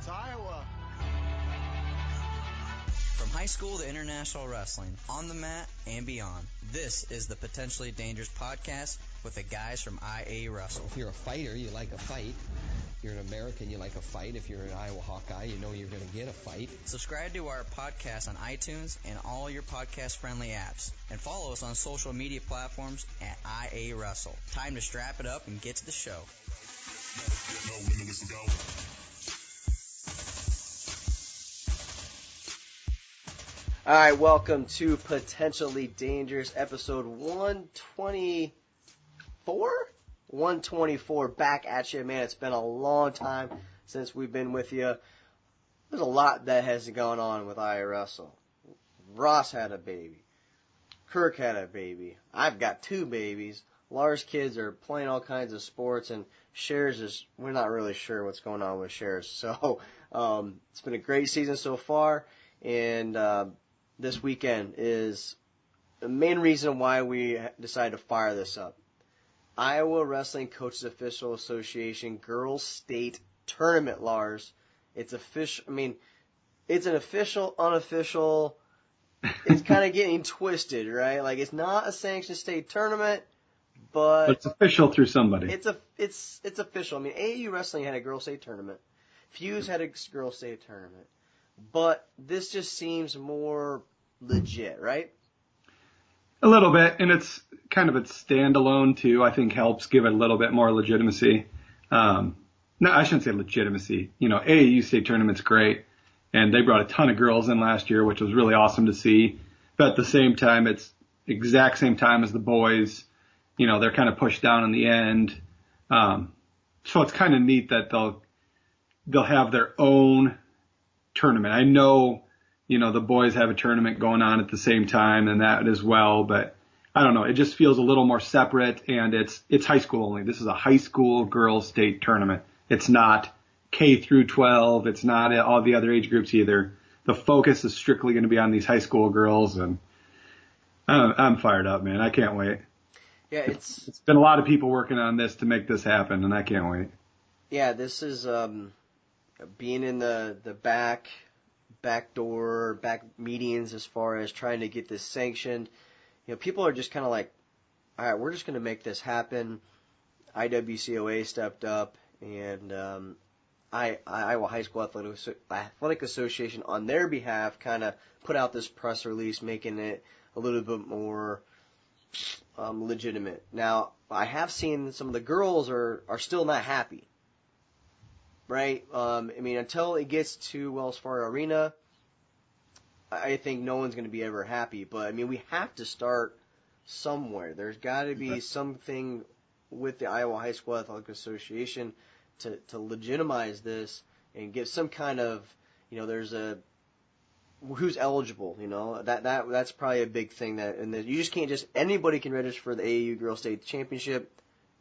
Iowa. From high school to international wrestling, on the mat and beyond, this is the Potentially Dangerous podcast with the guys from IA Wrestle. If you're a fighter, you like a fight. If you're an American, you like a fight. If you're an Iowa Hawkeye, you know you're going to get a fight. Subscribe to our podcast on iTunes and all your podcast-friendly apps. And follow us on social media platforms at IA Wrestle. Time to strap it up and get to the show. All right, welcome to Potentially Dangerous, episode 124? 124, back at you, man. It's been a long time since we've been with you. There's a lot that has gone on with IA Wrestle. Ross had a baby. Kirk had a baby. I've got two babies. Lars' kids are playing all kinds of sports, and Shares is, we're not really sure what's going on with Shares. So, it's been a great season so far, and this weekend is the main reason why we decided to fire this up. Iowa Wrestling Coaches Official Association Girls State Tournament, Lars. It's official. I mean, it's an official, unofficial. It's kind of getting twisted, right? Like, it's not a sanctioned state tournament, but it's official through somebody. It's official. I mean, AAU Wrestling had a girls state tournament. Fuse had a girls state tournament. But this just seems more legit, right? A little bit, and it's kind of its standalone too. I think helps give it a little bit more legitimacy. No, I shouldn't say legitimacy. You know, AAU state tournament's great, and they brought a ton of girls in last year, which was really awesome to see. But at the same time, it's exact same time as the boys. You know, they're kind of pushed down in the end. So it's kind of neat that they'll have their own tournament. I know, you know, the boys have a tournament going on at the same time and that as well, but I don't know. It just feels a little more separate, and it's high school only. This is a high school girls state tournament. It's not K through 12. It's not all the other age groups either. The focus is strictly going to be on these high school girls, and I'm fired up, man. I can't wait. Yeah, it's been a lot of people working on this to make this happen, and I can't wait. Yeah, this is being in the back meetings as far as trying to get this sanctioned. You know, people are just kind of like, all right, we're just going to make this happen. IWCOA stepped up, and Iowa High School Athletic Association on their behalf kind of put out this press release making it a little bit more legitimate. Now, I have seen some of the girls are still not happy. Right? I mean, until it gets to Wells Fargo Arena, I think no one's going to be ever happy. But, I mean, we have to start somewhere. There's got to be something with the Iowa High School Athletic Association to legitimize this and give some kind of, you know, there's who's eligible, you know. That's probably a big thing. You just can't anybody can register for the AAU Girls State Championship.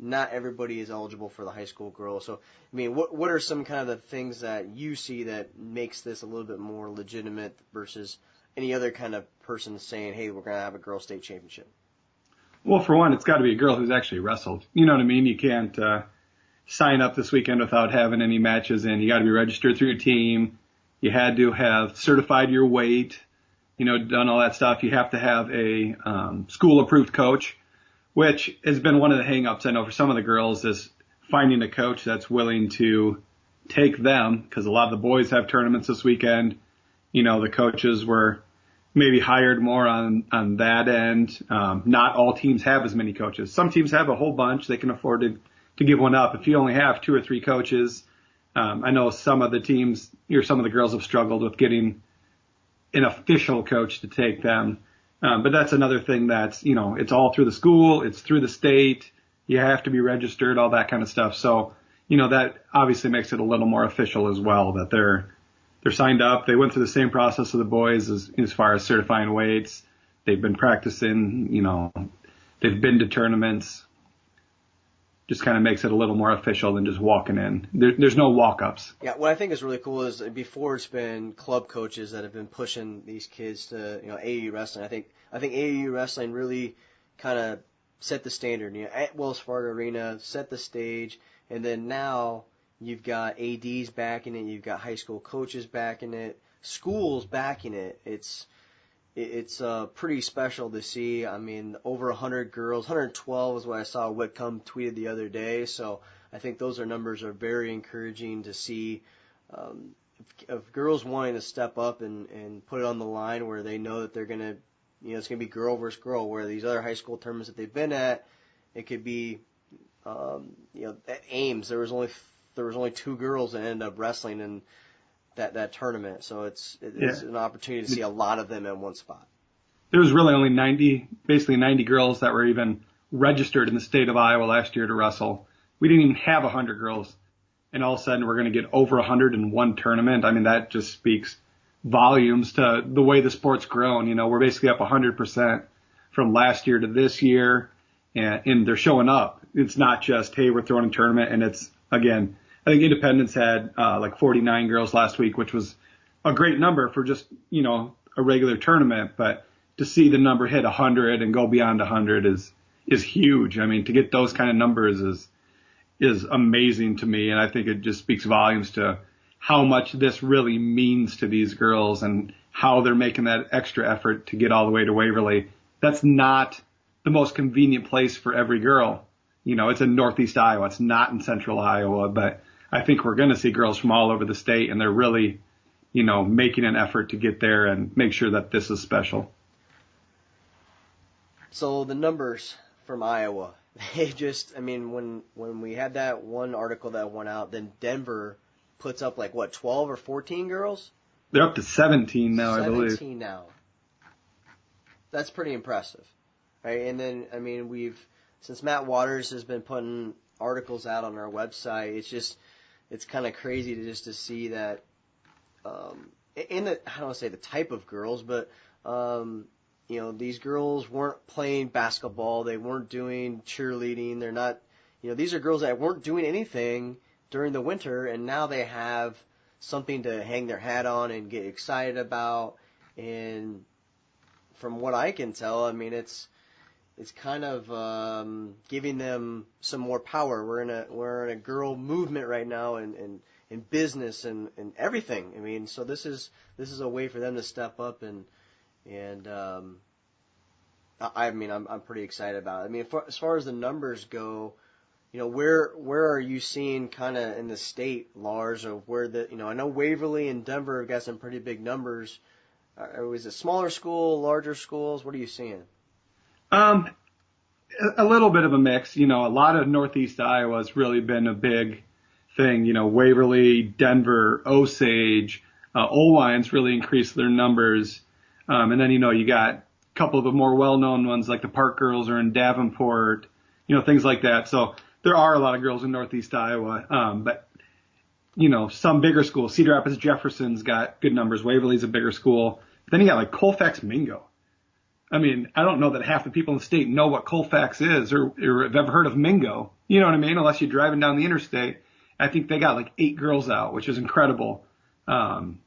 Not everybody is eligible for the high school girls. So, I mean, what are some kind of the things that you see that makes this a little bit more legitimate versus any other kind of person saying, hey, we're going to have a girls state championship? Well, for one, it's got to be a girl who's actually wrestled. You know what I mean? You can't sign up this weekend without having any matches in. You got to be registered through a team. You had to have certified your weight, you know, done all that stuff. You have to have a school-approved coach, which has been one of the hang-ups, I know, for some of the girls is finding a coach that's willing to take them, because a lot of the boys have tournaments this weekend. You know, the coaches were maybe hired more on that end. Not all teams have as many coaches. Some teams have a whole bunch. They can afford to give one up. If you only have 2 or 3 coaches, I know some of the teams, or some of the girls have struggled with getting an official coach to take them. But that's another thing that's, you know, it's all through the school, it's through the state, you have to be registered, all that kind of stuff. So, you know, that obviously makes it a little more official as well, that they're signed up. They went through the same process of the boys as far as certifying weights. They've been practicing, you know, they've been to tournaments. Just kind of makes it a little more official than just walking in. There's no walk-ups. Yeah, what I think is really cool is before it's been club coaches that have been pushing these kids to, you know, AAU wrestling. I think AAU wrestling really kind of set the standard. You know, at Wells Fargo Arena, set the stage, and then now You've got ADs backing it. You've got high school coaches backing it. Schools backing it. It's pretty special to see. I mean, over 100 girls, 112 is what I saw Whitcomb tweeted the other day. So I think those numbers are very encouraging to see. Of girls wanting to step up and put it on the line where they know that they're going to, it's going to be girl versus girl, where these other high school tournaments that they've been at, it could be, at Ames, there was only 2 girls that ended up wrestling in that tournament. So it's an opportunity to see a lot of them in one spot. There was really only basically 90 girls that were even registered in the state of Iowa last year to wrestle. We didn't even have 100 girls. And all of a sudden we're going to get over 100 in one tournament. I mean, that just speaks volumes to the way the sport's grown. We're basically up 100% from last year to this year, and they're showing up. It's not just, hey, we're throwing a tournament, and it's, again, I think Independence had like 49 girls last week, which was a great number for just, a regular tournament. But to see the number hit 100 and go beyond 100 is huge. I mean, to get those kind of numbers is amazing to me, and I think it just speaks volumes to how much this really means to these girls and how they're making that extra effort to get all the way to Waverly. That's not the most convenient place for every girl. It's in Northeast Iowa. It's not in Central Iowa, but I think we're going to see girls from all over the state, and they're really, making an effort to get there and make sure that this is special. So the numbers from Iowa, they just, when we had that one article that went out, then Denver puts up 12 or 14 girls? They're up to 17 now, I believe. 17 now. That's pretty impressive. Right? And then, since Matt Waters has been putting articles out on our website, it's kind of crazy to see that, I don't want to say the type of girls, but, these girls weren't playing basketball. They weren't doing cheerleading. They're not, these are girls that weren't doing anything during the winter, and now they have something to hang their hat on and get excited about. And from what I can tell, it's kind of giving them some more power. We're in a girl movement right now, in business and everything. So this is a way for them to step up and I'm pretty excited about it. As far as the numbers go, where are you seeing kind of in the state, Lars, of where I know Waverly and Denver have got some pretty big numbers. Was it smaller school, larger schools? What are you seeing? A little bit of a mix. A lot of Northeast Iowa has really been a big thing. Waverly, Denver, Osage, Owens really increased their numbers. And then, you got a couple of the more well-known ones like the Park Girls are in Davenport, things like that. So there are a lot of girls in Northeast Iowa. But, some bigger schools, Cedar Rapids, Jefferson's got good numbers. Waverly's a bigger school. But then you got like Colfax, Mingo. I don't know that half the people in the state know what Colfax is or have ever heard of Mingo. You know what I mean? Unless you're driving down the interstate. I think they got like 8 girls out, which is incredible. And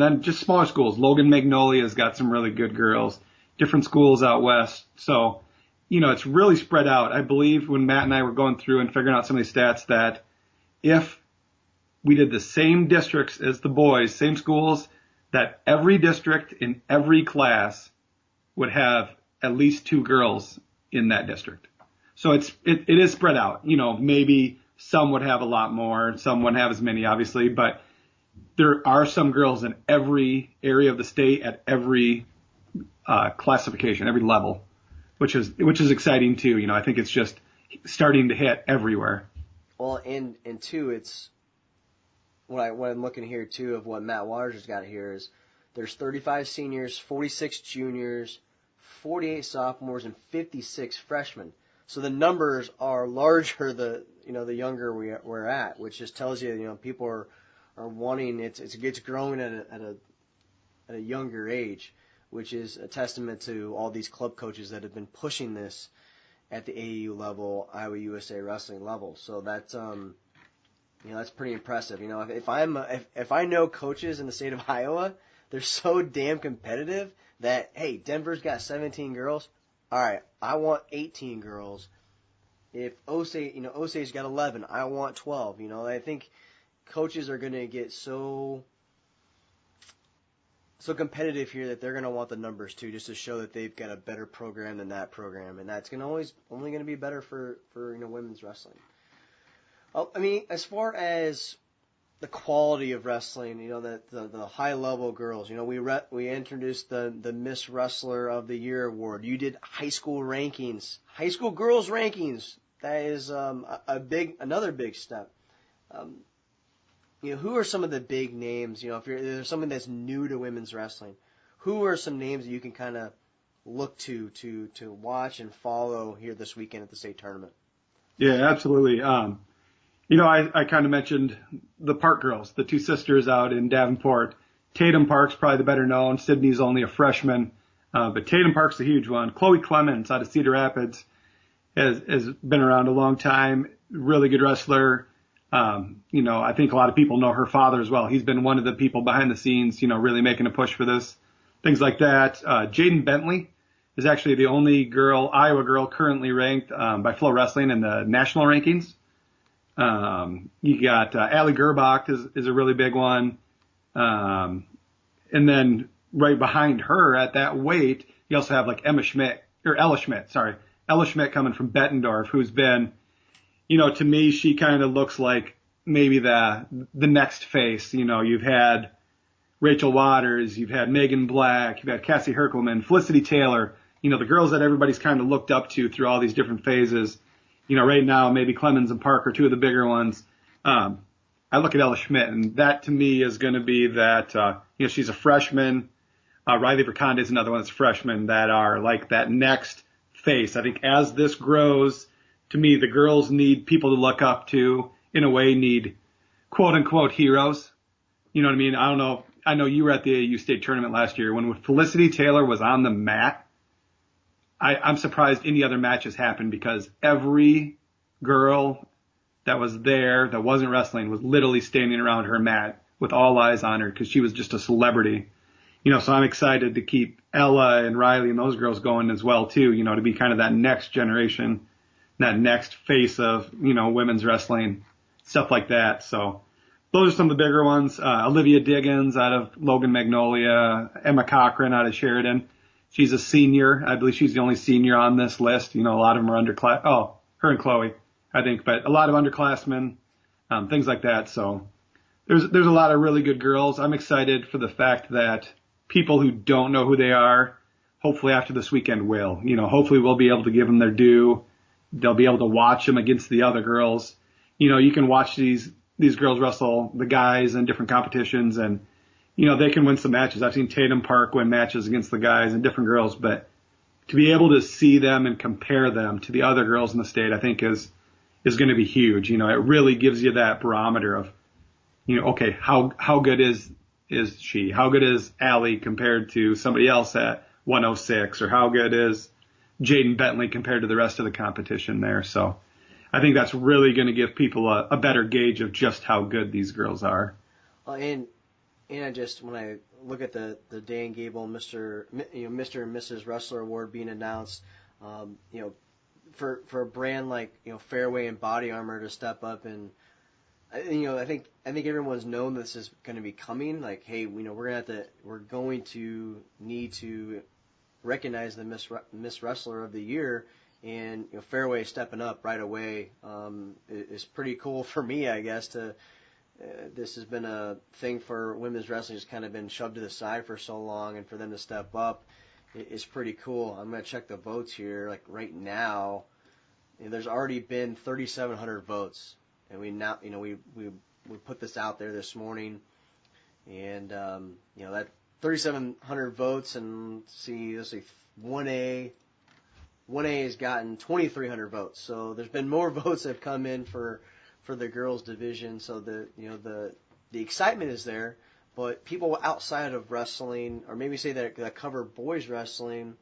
then just smaller schools. Logan Magnolia's got some really good girls. Different schools out west. So, it's really spread out. I believe when Matt and I were going through and figuring out some of these stats that if we did the same districts as the boys, same schools, that every district in every class would have at least 2 girls in that district. So it is spread out. Maybe some would have a lot more, some wouldn't have as many, obviously, but there are some girls in every area of the state at every classification, every level, which is exciting too. I think it's just starting to hit everywhere. Well, and two, it's what I'm looking here too of what Matt Waters has got here is there's 35 seniors, 46 juniors, 48 sophomores, and 56 freshmen. So the numbers are larger the younger we're at, which just tells you people are wanting it's growing at a younger age, which is a testament to all these club coaches that have been pushing this at the AAU level, Iowa USA Wrestling level. So that's that's pretty impressive. If I know coaches in the state of Iowa, they're so damn competitive that hey, Denver's got 17 girls. All right, I want 18 girls. if Osei's got 11, I want 12. I think coaches are going to get so competitive here that they're going to want the numbers too, just to show that they've got a better program than that program, and that's only going to be better for women's wrestling. Well, I mean, as far as the quality of wrestling, the high level girls, we introduced the Miss Wrestler of the Year award. You did high school girls rankings. That is another big step. Who are some of the big names? If there's someone that's new to women's wrestling, who are some names that you can kind of look to watch and follow here this weekend at the state tournament? Yeah, absolutely. I kind of mentioned the Park girls, the two sisters out in Davenport. Tatum Park's probably the better known. Sydney's only a freshman, but Tatum Park's a huge one. Chloe Clemens out of Cedar Rapids has been around a long time. Really good wrestler. I think a lot of people know her father as well. He's been one of the people behind the scenes, really making a push for this. Things like that. Jaden Bentley is actually the only Iowa girl currently ranked by Flow Wrestling in the national rankings. You got Allie Gerbach is a really big one. And then right behind her at that weight, you also have like Ella Schmidt coming from Bettendorf, who's been, to me, she kind of looks like maybe the next face. You've had Rachel Waters, you've had Megan Black, you've had Cassie Herkelman, Felicity Taylor, the girls that everybody's kind of looked up to through all these different phases. Right now, maybe Clemens and Park are two of the bigger ones. I look at Ella Schmidt, and that to me is going to be that, she's a freshman. Riley Verconde is another one that's a freshman that are like that next face. I think as this grows, to me, the girls need people to look up to, in a way, need quote unquote heroes. You know what I mean? I don't know. I know you were at the AAU state tournament last year when Felicity Taylor was on the mat. I'm surprised any other matches happened because every girl that was there that wasn't wrestling was literally standing around her mat with all eyes on her because she was just a celebrity. So I'm excited to keep Ella and Riley and those girls going as well too, to be kind of that next generation, that next face of, women's wrestling, stuff like that. So those are some of the bigger ones. Olivia Diggins out of Logan Magnolia, Emma Cochran out of Sheridan. She's a senior. I believe she's the only senior on this list. A lot of them are underclass. Oh, her and Chloe, I think, but a lot of underclassmen, things like that. So there's a lot of really good girls. I'm excited for the fact that people who don't know who they are, hopefully after this weekend will. Hopefully we'll be able to give them their due. They'll be able to watch them against the other girls. You can watch these girls wrestle the guys in different competitions, and they can win some matches. I've seen Tatum Park win matches against the guys and different girls, but to be able to see them and compare them to the other girls in the state, I think is going to be huge. It really gives you that barometer of, okay, how good is she? How good is Allie compared to somebody else at 106? Or how good is Jaden Bentley compared to the rest of the competition there? So I think that's really going to give people a better gauge of just how good these girls are. And I just, when I look at the Dan Gable Mr. and Mrs. Wrestler Award being announced, for a brand like Fairway and Body Armor to step up, and I think everyone's known this is going to be coming. Like, hey, we're going to need to recognize the Miss Wrestler of the Year, and Fairway stepping up right away is pretty cool for me, I guess. This has been a thing for women's wrestling, has kind of been shoved to the side for so long, and for them to step up is pretty cool. I'm going to check the votes here, like right now. There's already been 3,700 votes, and we put this out there this morning, and that 3,700 votes, and let's see 1A has gotten 2,300 votes. So there's been more votes that have come in for the girls division, so the excitement is there, but people outside of wrestling, or maybe say that cover boys wrestling,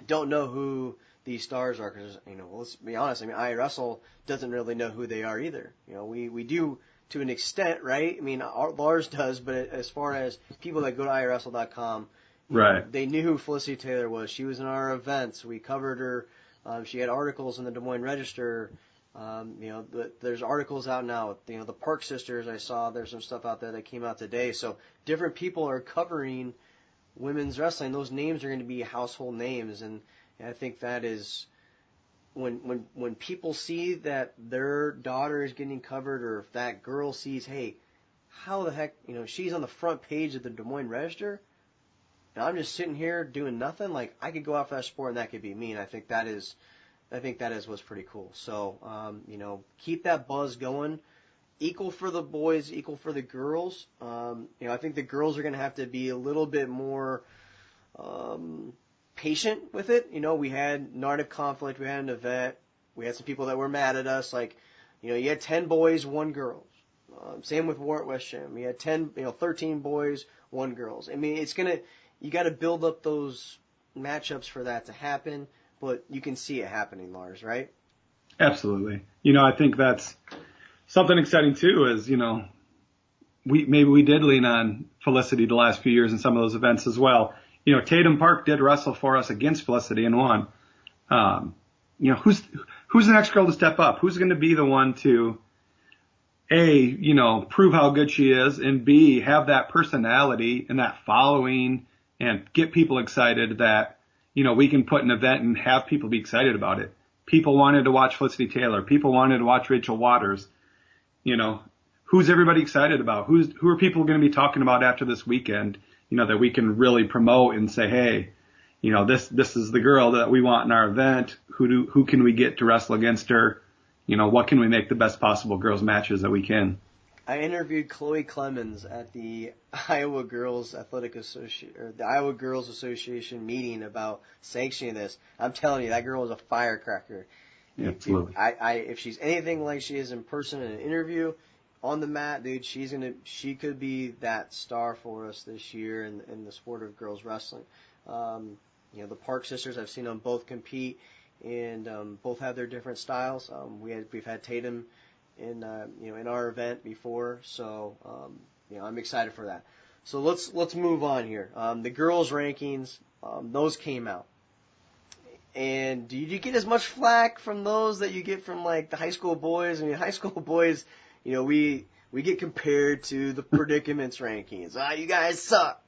don't know who these stars are, because let's be honest. I Wrestle doesn't really know who they are either. We do to an extent, right? Lars does, but as far as people that go to iWrestle.com, right, they knew who Felicity Taylor was. She was in our events. We covered her She had articles in the Des Moines Register. There's articles out now. The Park Sisters, I saw there's some stuff out there that came out today. So different people are covering women's wrestling. Those names are going to be household names, and I think that is when people see that their daughter is getting covered, or if that girl sees, hey, how the heck, she's on the front page of the Des Moines Register, and I'm just sitting here doing nothing. Like, I could go out for that sport, and that could be me. And I think that is what's pretty cool. So, keep that buzz going. Equal for the boys, equal for the girls. I think the girls are going to have to be a little bit more patient with it. We had Nardic conflict, we had an event, we had some people that were mad at us. Like, you had 10 boys, 1 girl. Same with War at West Jam. We had 13 boys, 1 girls. I mean, you got to build up those matchups for that to happen, but you can see it happening, Lars, right? Absolutely. I think that's something exciting too. Is we did lean on Felicity the last few years in some of those events as well. Tatum Park did wrestle for us against Felicity and won. Who's the next girl to step up? Who's going to be the one to A, prove how good she is, and B, have that personality and that following and get people excited that, we can put an event and have people be excited about it. People wanted to watch Felicity Taylor. People wanted to watch Rachel Waters. Who's everybody excited about? Who are people going to be talking about after this weekend, that we can really promote and say, hey, this is the girl that we want in our event. Who can we get to wrestle against her? What can we make the best possible girls matches that we can? I interviewed Chloe Clemens at the Iowa Girls the Iowa Girls Association meeting about sanctioning this. I'm telling you, that girl is a firecracker. Yeah, absolutely. If she's anything like she is in person in an interview, on the mat, dude, she could be that star for us this year in the sport of girls wrestling. The Park Sisters, I've seen them both compete, and both have their different styles. We've had Tatum in our event before, so I'm excited for that. So let's move on here. The girls rankings, those came out. And did you get as much flack from those that you get from like the high school boys? I mean, high school boys, we get compared to the Predicaments rankings. You guys suck.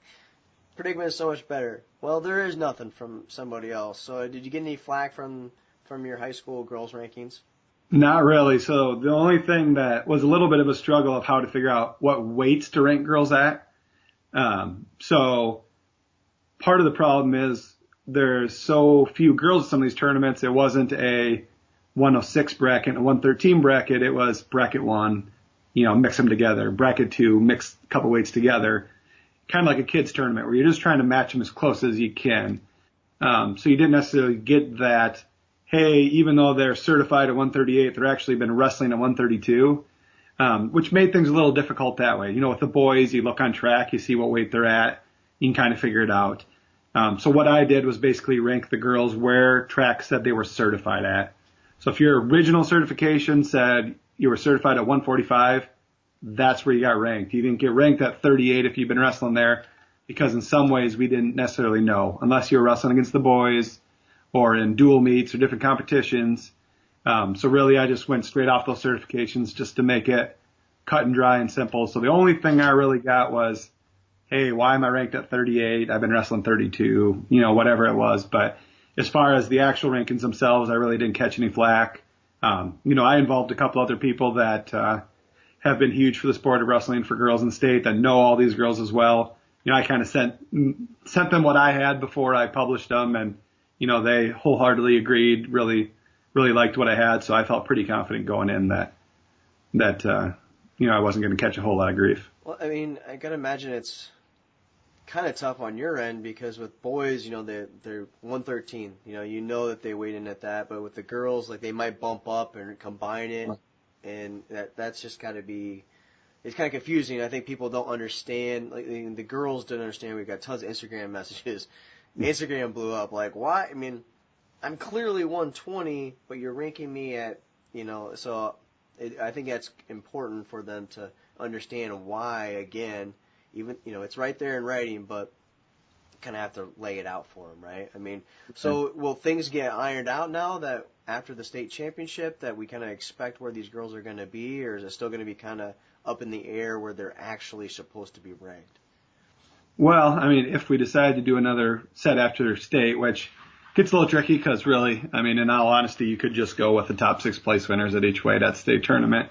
Predicament is so much better. Well, there is nothing from somebody else. So did you get any flack from your high school girls rankings? Not really. So the only thing that was a little bit of a struggle of how to figure out what weights to rank girls at. So part of the problem is there's so few girls in some of these tournaments. It wasn't a 106 bracket, a 113 bracket. It was bracket 1, mix them together. Bracket 2, mix a couple weights together. Kind of like a kids tournament where you're just trying to match them as close as you can. So you didn't necessarily get that, hey, even though they're certified at 138, they're actually been wrestling at 132, which made things a little difficult that way. With the boys, you look on track, you see what weight they're at, you can kind of figure it out. So what I did was basically rank the girls where track said they were certified at. So if your original certification said you were certified at 145, that's where you got ranked. You didn't get ranked at 38 if you've been wrestling there, because in some ways we didn't necessarily know, unless you were wrestling against the boys or in dual meets or different competitions. So really I just went straight off those certifications just to make it cut and dry and simple. So the only thing I really got was, hey, why am I ranked at 38? I've been wrestling 32, whatever it was. But as far as the actual rankings themselves, I really didn't catch any flack. I involved a couple other people that have been huge for the sport of wrestling for girls in the state that know all these girls as well. I kind of sent them what I had before I published them, and they wholeheartedly agreed, really liked what I had. So I felt pretty confident going in that I wasn't going to catch a whole lot of grief. Well, I mean, I gotta imagine it's kind of tough on your end, because with boys, they're 113. That they weighed in at that, but with the girls, like, they might bump up and combine it, and that's just got to be. It's kind of confusing. I think people don't understand. Like, the girls don't understand. We've got tons of Instagram messages. Instagram blew up. Like, why? I mean, I'm clearly 120, but you're ranking me at, So I think that's important for them to understand why. Again, even it's right there in writing, but kind of have to lay it out for them, right? I mean, so will things get ironed out now that after the state championship that we kind of expect where these girls are going to be, or is it still going to be kind of up in the air where they're actually supposed to be ranked? Well, I mean, if we decide to do another set after state, which gets a little tricky because really, I mean, in all honesty, you could just go with the top 6 place winners at each weight at state tournament.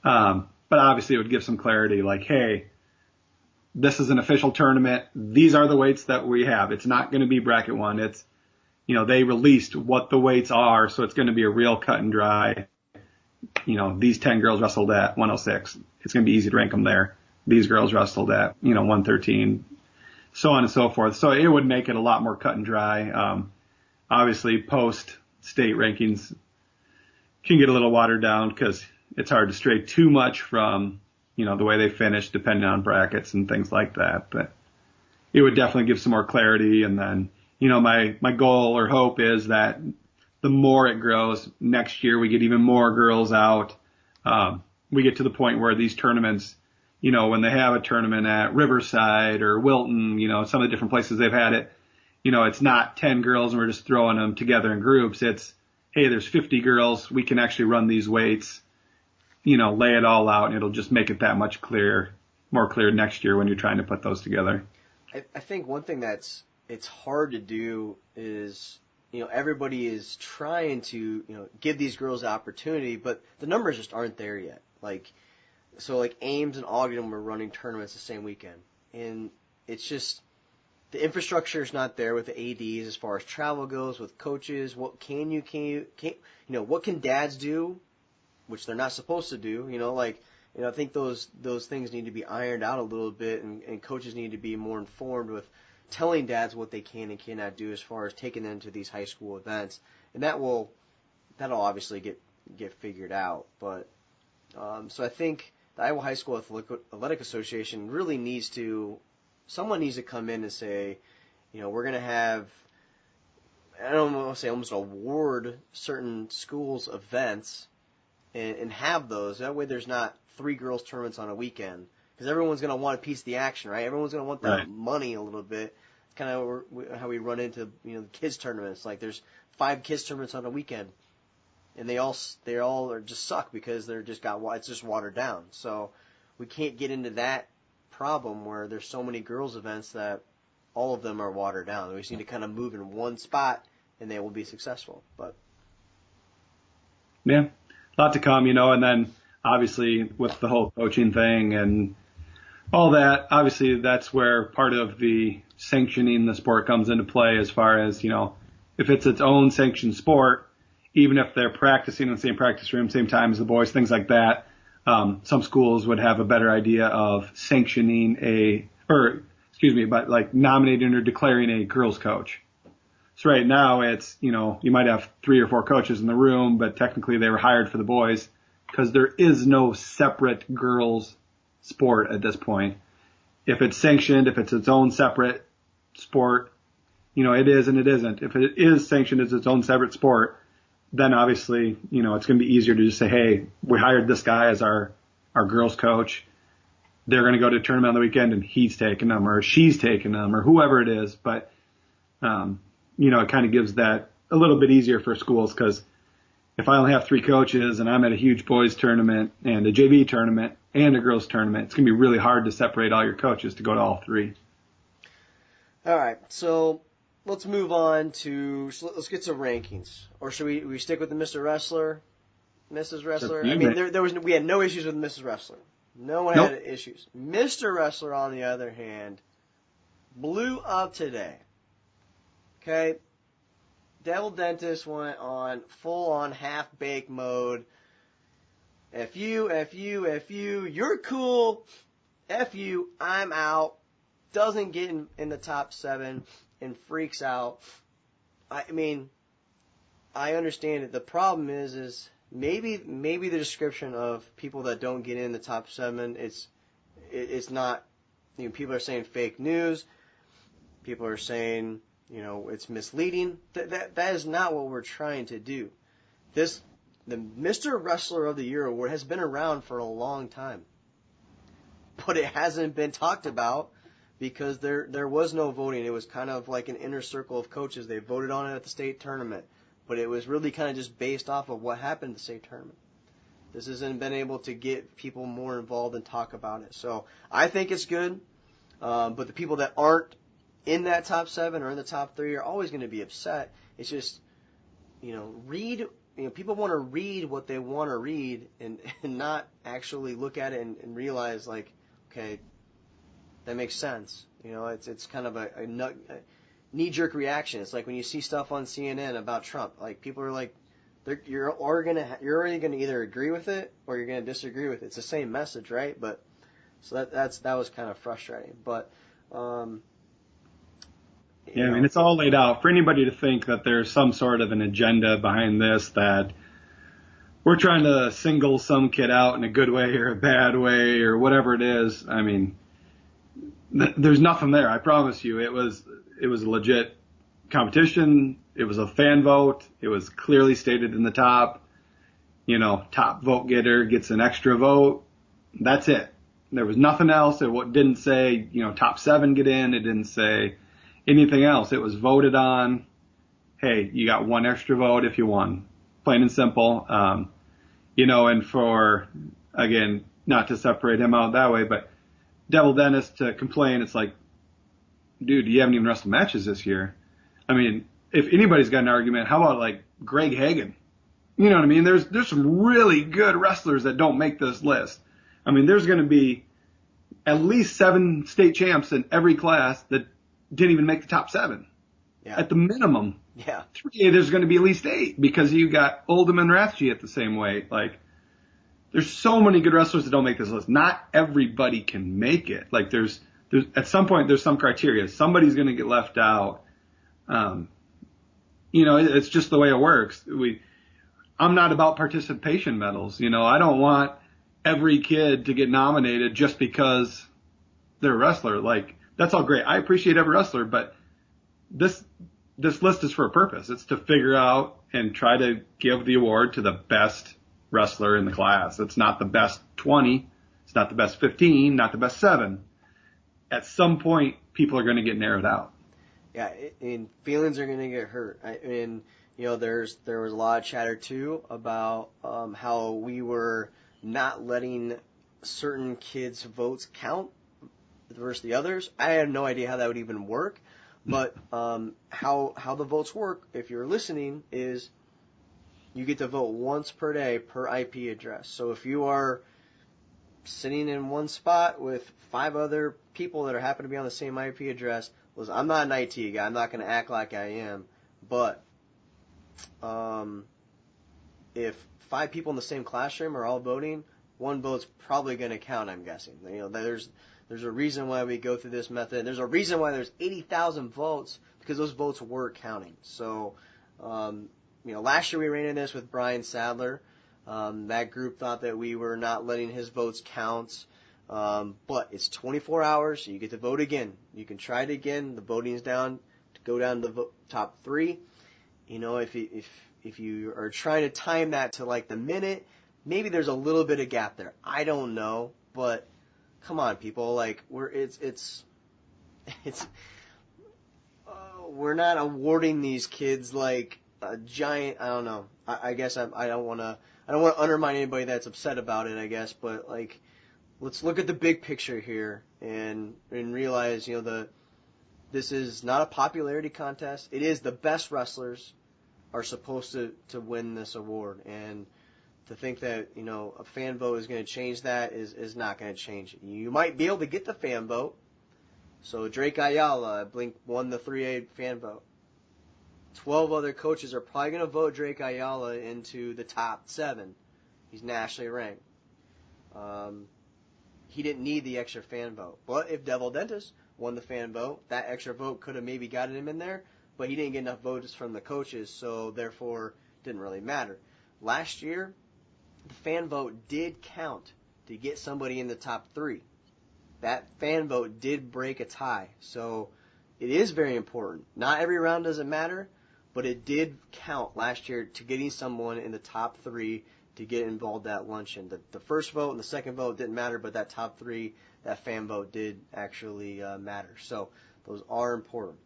But obviously it would give some clarity like, hey, this is an official tournament. These are the weights that we have. It's not going to be bracket 1. It's, you know, they released what the weights are, so it's going to be a real cut and dry. You know, these 10 girls wrestled at 106. It's going to be easy to rank them there. These girls wrestled at, 113, so on and so forth. So it would make it a lot more cut and dry. Obviously, post-state rankings can get a little watered down because it's hard to stray too much from, the way they finish depending on brackets and things like that. But it would definitely give some more clarity. And then, my goal or hope is that the more it grows next year, we get even more girls out. We get to the point where these tournaments, when they have a tournament at Riverside or Wilton, some of the different places they've had it, it's not 10 girls and we're just throwing them together in groups. It's, hey, there's 50 girls. We can actually run these weights, lay it all out, and it'll just make it that much more clear next year when you're trying to put those together. I think one thing it's hard to do is, everybody is trying to, give these girls the opportunity, but the numbers just aren't there yet. So Ames and Ogden were running tournaments the same weekend, and it's just the infrastructure is not there with the ADs as far as travel goes, with coaches. What what can dads do, which they're not supposed to do? I think those things need to be ironed out a little bit, and coaches need to be more informed with telling dads what they can and cannot do as far as taking them to these high school events, and that'll obviously get figured out. But so I think the Iowa High School Athletic Association really someone needs to come in and say, we're going to have, I don't want to say almost award certain schools events and have those. That way there's not 3 girls tournaments on a weekend, because everyone's going to want a piece of the action, right? Everyone's going to want that money a little bit. It's kind of how we run into, the kids tournaments. There's 5 kids tournaments on a weekend, and they all are just suck because it's just watered down. So we can't get into that problem where there's so many girls events that all of them are watered down. We just need to kind of move in one spot and they will be successful. But yeah, a lot to come, and then obviously with the whole coaching thing and all that, obviously that's where part of the sanctioning the sport comes into play, as far as, if it's its own sanctioned sport, even if they're practicing in the same practice room, same time as the boys, things like that. Some schools would have a better idea of sanctioning nominating or declaring a girls coach. So right now it's, you might have 3 or 4 coaches in the room, but technically they were hired for the boys because there is no separate girls sport at this point. If it's sanctioned, if it's its own separate sport, it is and it isn't. If it is sanctioned as its own separate sport, then obviously, it's going to be easier to just say, hey, we hired this guy as our girls coach. They're going to go to a tournament on the weekend and he's taking them or she's taking them or whoever it is. But, it kind of gives that a little bit easier for schools, because if I only have 3 coaches and I'm at a huge boys tournament and a JV tournament and a girls tournament, it's going to be really hard to separate all your coaches to go to all 3. All right. So let's move on let's get some rankings. Or should we stick with the Mr. Wrestler, Mrs. Wrestler? I mean, we had no issues with Mrs. Wrestler. No one had issues. Mr. Wrestler, on the other hand, blew up today. Okay? Devil Dentist went on full-on half-baked mode. F you, you're cool. F you, I'm out. Doesn't get in the top 7 and freaks out. I mean, I understand it. The problem is maybe the description of people that don't get in the top 7, it's not, people are saying fake news. People are saying, it's misleading. That is not what we're trying to do. The Mr. Wrestler of the Year award has been around for a long time, but it hasn't been talked about because there was no voting. It was kind of like an inner circle of coaches. They voted on it at the state tournament, but it was really kind of just based off of what happened at the state tournament. This hasn't been able to get people more involved and talk about it. So I think it's good, but the people that aren't in that top 7 or in the top 3 are always going to be upset. It's just, people want to read what they want to read and not actually look at it and realize, like, okay, that makes sense. It's kind of a knee-jerk reaction. It's like when you see stuff on CNN about Trump. Like, people are like, you're already going to either agree with it or you're going to disagree with it. It's the same message, right? But so that was kind of frustrating. But yeah, I mean, it's all laid out for anybody to think that there's some sort of an agenda behind this, that we're trying to single some kid out in a good way or a bad way or whatever it is. I mean, there's nothing there. I promise you. It was a legit competition. It was a fan vote. It was clearly stated in the top. Top vote getter gets an extra vote. That's it. There was nothing else. It didn't say, top 7 get in. It didn't say anything else. It was voted on. Hey, you got 1 extra vote if you won. Plain and simple. And for, again, not to separate him out that way, but Devil Dennis to complain, it's like, dude, you haven't even wrestled matches this year. I mean, if anybody's got an argument, how about like Greg Hagen? You know what I mean? There's some really good wrestlers that don't make this list. I mean, there's going to be at least 7 state champs in every class that didn't even make the top 7. Yeah. At the minimum. Yeah. 3, there's going to be at least 8 because you got Oldham and Rathje at the same weight. Like, there's so many good wrestlers that don't make this list. Not everybody can make it. Like, there's at some point there's some criteria. Somebody's going to get left out. It's just the way it works. I'm not about participation medals. I don't want every kid to get nominated just because they're a wrestler. Like, that's all great. I appreciate every wrestler, but this list is for a purpose. It's to figure out and try to give the award to the best wrestler in the class. It's not the best 20. It's not the best 15, not the best 7. At some point, people are going to get narrowed out. Yeah, and feelings are going to get hurt. There was a lot of chatter too about how we were not letting certain kids' votes count versus the others. I had no idea how that would even work, but how the votes work, if you're listening, is you get to vote once per day per IP address. So if you are sitting in one spot with 5 other people that happen to be on the same IP address, listen, I'm not an IT guy. I'm not going to act like I am, but if 5 people in the same classroom are all voting, 1 vote's probably going to count, I'm guessing. There's a reason why we go through this method. There's a reason why there's 80,000 votes, because those votes were counting. So, last year we ran into this with Brian Sadler. That group thought that we were not letting his votes count. But it's 24 hours, so you get to vote again. You can try it again. The voting's down to go down to the top 3. If you are trying to time that to like the minute, maybe there's a little bit of gap there. I don't know, but come on, people. Like, we're not awarding these kids like a giant. I don't know. I guess I don't want to undermine anybody that's upset about it, I guess, but like, let's look at the big picture here and realize, this is not a popularity contest. It is the best wrestlers are supposed to win this award, and to think that a fan vote is going to change that is not going to change it. You might be able to get the fan vote. So Drake Ayala, Blink won the 3A fan vote. 12 other coaches are probably going to vote Drake Ayala into the top 7. He's nationally ranked. He didn't need the extra fan vote. But if Devil Dentis won the fan vote, that extra vote could have maybe gotten him in there, but he didn't get enough votes from the coaches, so therefore it didn't really matter. Last year, the fan vote did count to get somebody in the top 3. That fan vote did break a tie, so it is very important. Not every round doesn't matter, but it did count last year to getting someone in the top 3 to get involved at luncheon. The first vote and the second vote didn't matter, but that top 3, that fan vote did actually matter. So those are important.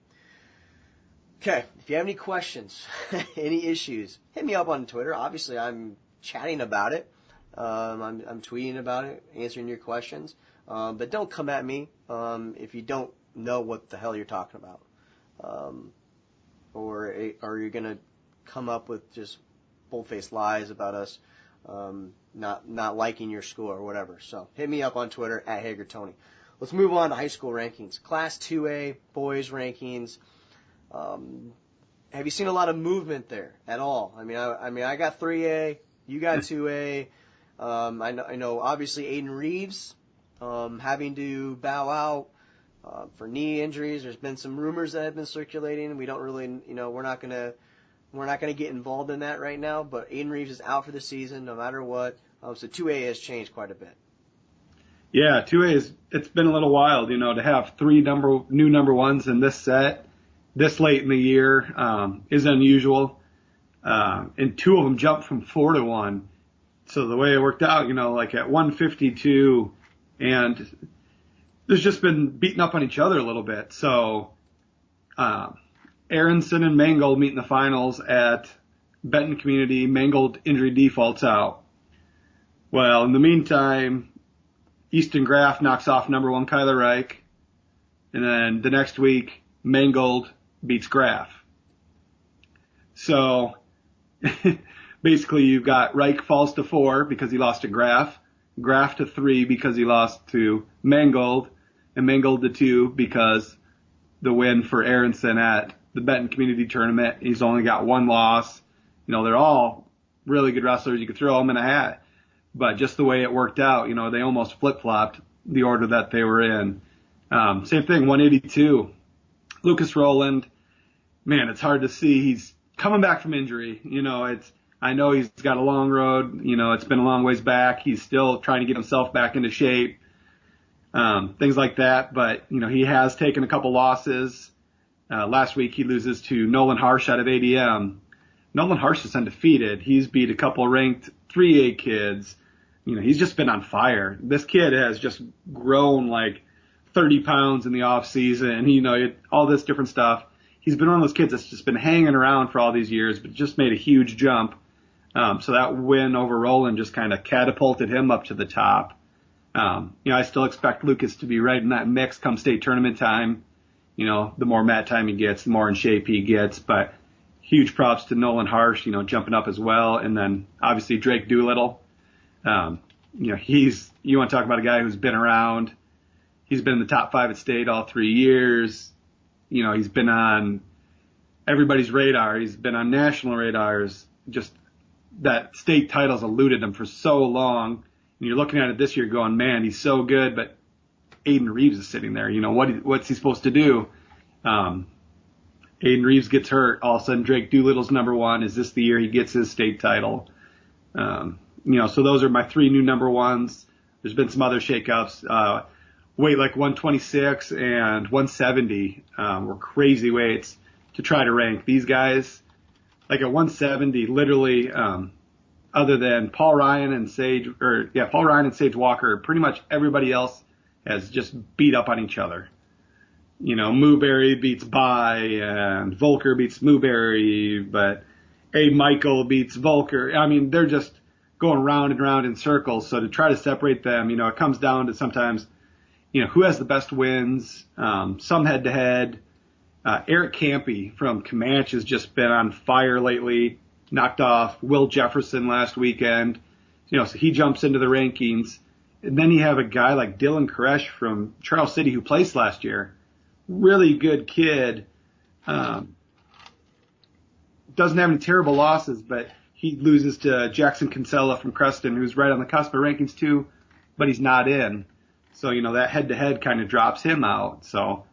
Okay, if you have any questions, any issues, hit me up on Twitter. Obviously, I'm chatting about it. I'm tweeting about it, answering your questions. But don't come at me if you don't know what the hell you're talking about. Or you're going to come up with just bull-faced lies about us not liking your school or whatever. So hit me up on Twitter at Hager Tony. Let's move on to high school rankings. Class 2A boys rankings. Have you seen a lot of movement there at all? I mean, I got 3A, you got 2A. I know obviously Aiden Reeves having to bow out for knee injuries. There's been some rumors that have been circulating. We don't really, we're not gonna get involved in that right now. But Aiden Reeves is out for the season, no matter what. So 2A has changed quite a bit. Yeah, 2A it's been a little wild, to have 3 new number ones in this set this late in the year is unusual. And 2 of them jumped from 4 to 1. So the way it worked out, like at 152, and there's just been beating up on each other a little bit. So Aronson and Mangold meet in the finals at Benton Community. Mangold injury defaults out. Well, in the meantime, Easton Graff knocks off number 1 Kyler Reich. And then the next week, Mangold beats Graff. So basically you've got Reich falls to 4 because he lost to Graff. Graff to 3 because he lost to Mangold. And Mangold to 2 because the win for Aronson at the Benton Community Tournament. He's only got 1 loss. They're all really good wrestlers. You could throw them in a hat. But just the way it worked out, they almost flip-flopped the order that they were in. Same thing, 182. Lucas Rowland, man, it's hard to see. He's coming back from injury. I know he's got a long road. It's been a long ways back. He's still trying to get himself back into shape. Things like that. But, he has taken a couple losses. Last week he loses to Nolan Harsh out of ADM. Nolan Harsh is undefeated. He's beat a couple ranked 3A kids. He's just been on fire. This kid has just grown like 30 pounds in the off season, all this different stuff. He's been one of those kids that's just been hanging around for all these years, but just made a huge jump. So that win over Roland just kind of catapulted him up to the top. I still expect Lucas to be right in that mix come state tournament time. The more mat time he gets, the more in shape he gets, but huge props to Nolan Harsh, jumping up as well. And then obviously Drake Doolittle. You want to talk about a guy who's been around. He's been in the top 5 at state all 3 years. He's been on everybody's radar. He's been on national radars. Just that state title's eluded him for so long. And you're looking at it this year going, man, he's so good, but Aiden Reeves is sitting there. What's he supposed to do? Aiden Reeves gets hurt. All of a sudden, Drake Doolittle's number 1. Is this the year he gets his state title? So those are my 3 new number 1s. There's been some other shakeups. Weight like 126 and 170 were crazy weights to try to rank. These guys, like at 170, literally, other than Paul Ryan and Sage Walker, pretty much everybody else has just beat up on each other. Mooberry beats Bai and Volker beats Mooberry, but A. Michael beats Volker. I mean, they're just going round and round in circles. So to try to separate them, it comes down to sometimes, who has the best wins, some head-to-head. Eric Campy from Comanche has just been on fire lately, knocked off Will Jefferson last weekend. So he jumps into the rankings. And then you have a guy like Dylan Koresh from Charles City who placed last year. Really good kid. Doesn't have any terrible losses, but he loses to Jackson Kinsella from Creston, who's right on the cusp of rankings too, but he's not in. So, that head-to-head kind of drops him out. So,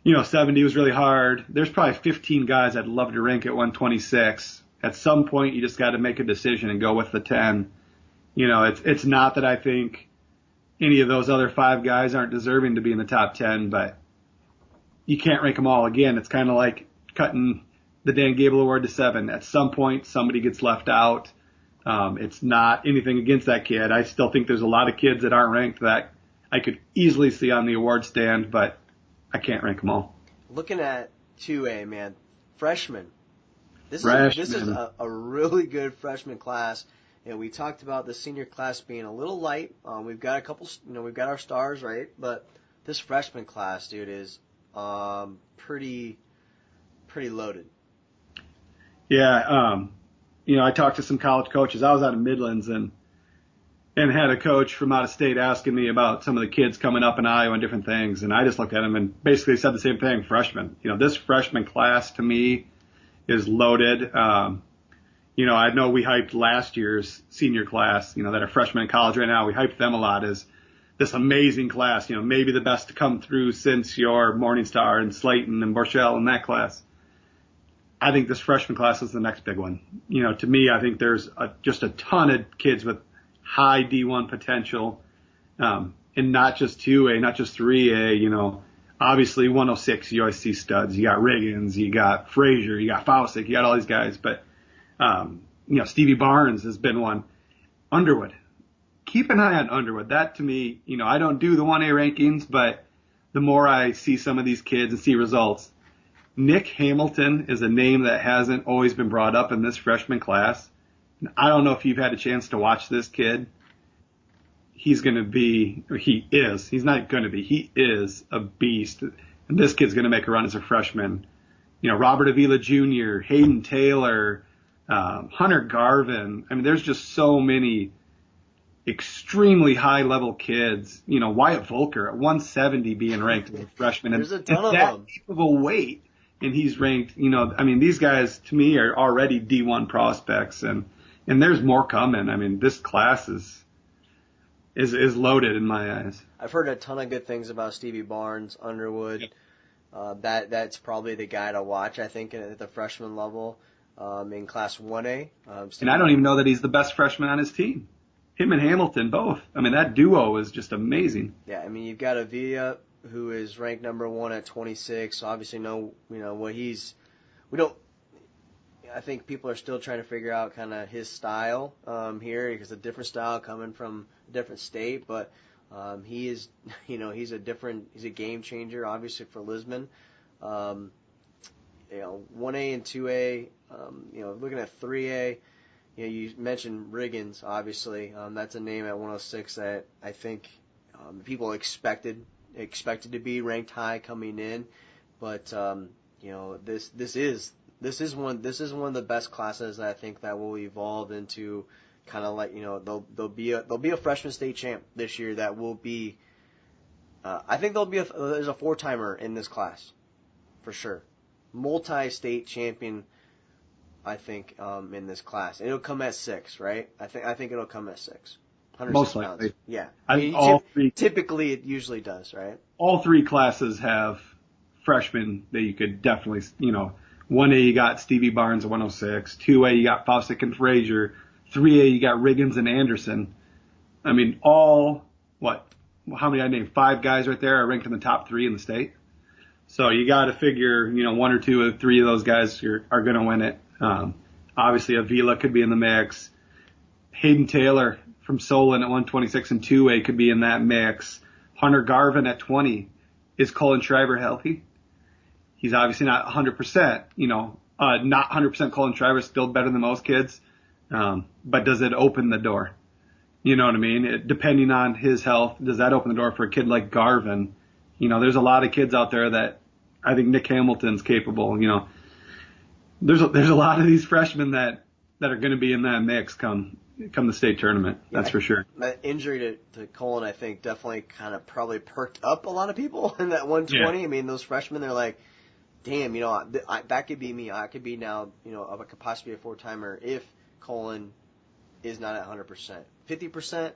70 was really hard. There's probably 15 guys I'd love to rank at 126. At some point, you just got to make a decision and go with the 10. It's not that I think any of those other 5 guys aren't deserving to be in the top 10, but you can't rank them all. Again, it's kind of like cutting the Dan Gable Award to 7. At some point, somebody gets left out. It's not anything against that kid. I still think there's a lot of kids that aren't ranked that I could easily see on the award stand, but I can't rank them all. Looking at 2A, man, freshmen. This is a really good freshman class. And we talked about the senior class being a little light. We've got a couple, we've got our stars, right? But this freshman class, dude, is pretty loaded. Yeah, I talked to some college coaches. I was out of Midlands and had a coach from out of state asking me about some of the kids coming up in Iowa and different things. And I just looked at him and basically said the same thing, freshmen. This freshman class to me is loaded. I know we hyped last year's senior class, that are freshmen in college right now. We hyped them a lot as this amazing class, maybe the best to come through since your Morningstar and Slayton and Borchell in that class. I think this freshman class is the next big one. To me, I think there's just a ton of kids with high D1 potential, and not just 2A, not just 3A, obviously 106 USC studs. You got Riggins, you got Frazier, you got Fausick, you got all these guys, but Stevie Barnes has been one. Underwood. Keep an eye on Underwood. That to me, I don't do the 1A rankings, but the more I see some of these kids and see results, Nick Hamilton is a name that hasn't always been brought up in this freshman class. I don't know if you've had a chance to watch this kid. He is a beast. And this kid's going to make a run as a freshman. Robert Avila Jr., Hayden Taylor, Hunter Garvin. I mean, there's just so many extremely high-level kids. Wyatt Volker at 170 being ranked as a freshman. There's a ton of that them. Deep of a weight, and he's ranked. These guys to me are already D1 prospects, and there's more coming. I mean, this class is loaded in my eyes. I've heard a ton of good things about Stevie Barnes, Underwood. That's probably the guy to watch, I think, at the freshman level in Class 1A. And I don't even know that he's the best freshman on his team. Him and Hamilton both. I mean, that duo is just amazing. Yeah, I mean, you've got Avila, who is ranked number 1 at 26. So obviously, I think people are still trying to figure out kind of his style here, because a different style coming from a different state, but he is, he's a game changer, obviously, for Lisbon. 1A and 2A, looking at 3A, you mentioned Riggins, obviously. That's a name at 106 that I think people expected to be ranked high coming in, but this is one of the best classes that I think that will evolve into kind of like, there'll be a freshman state champ this year that will be, I think there's a 4-timer in this class, for sure. Multi-state champion, I think, in this class. It'll come at 6, right? I think it'll come at 6. Most likely. Pounds. Yeah. Typically it usually does, right? All 3 classes have freshmen that you could definitely, 1A you got Stevie Barnes at 106, 2A you got Fausick and Frazier, 3A you got Riggins and Anderson. I mean, how many I named? 5 guys right there are ranked in the top 3 in the state. So you got to figure, 1 or 2 or 3 of those guys are going to win it. Obviously Avila could be in the mix. Hayden Taylor from Solon at 126 and 2A could be in that mix. Hunter Garvin at 20. Is Colin Shriver healthy? He's obviously not 100%, not 100% Colin Shriver, still better than most kids. But does it open the door? You know what I mean? Depending on his health, does that open the door for a kid like Garvin? There's a lot of kids out there that I think Nick Hamilton's capable. There's a lot of these freshmen that are going to be in that mix come the state tournament. That's for sure. That injury to Colin, I think, definitely kind of probably perked up a lot of people in that 120. Yeah. I mean, those freshmen, they're like, damn, that could be me. I could be now, I could possibly be a 4-timer if Colin is not at 100%. 50%,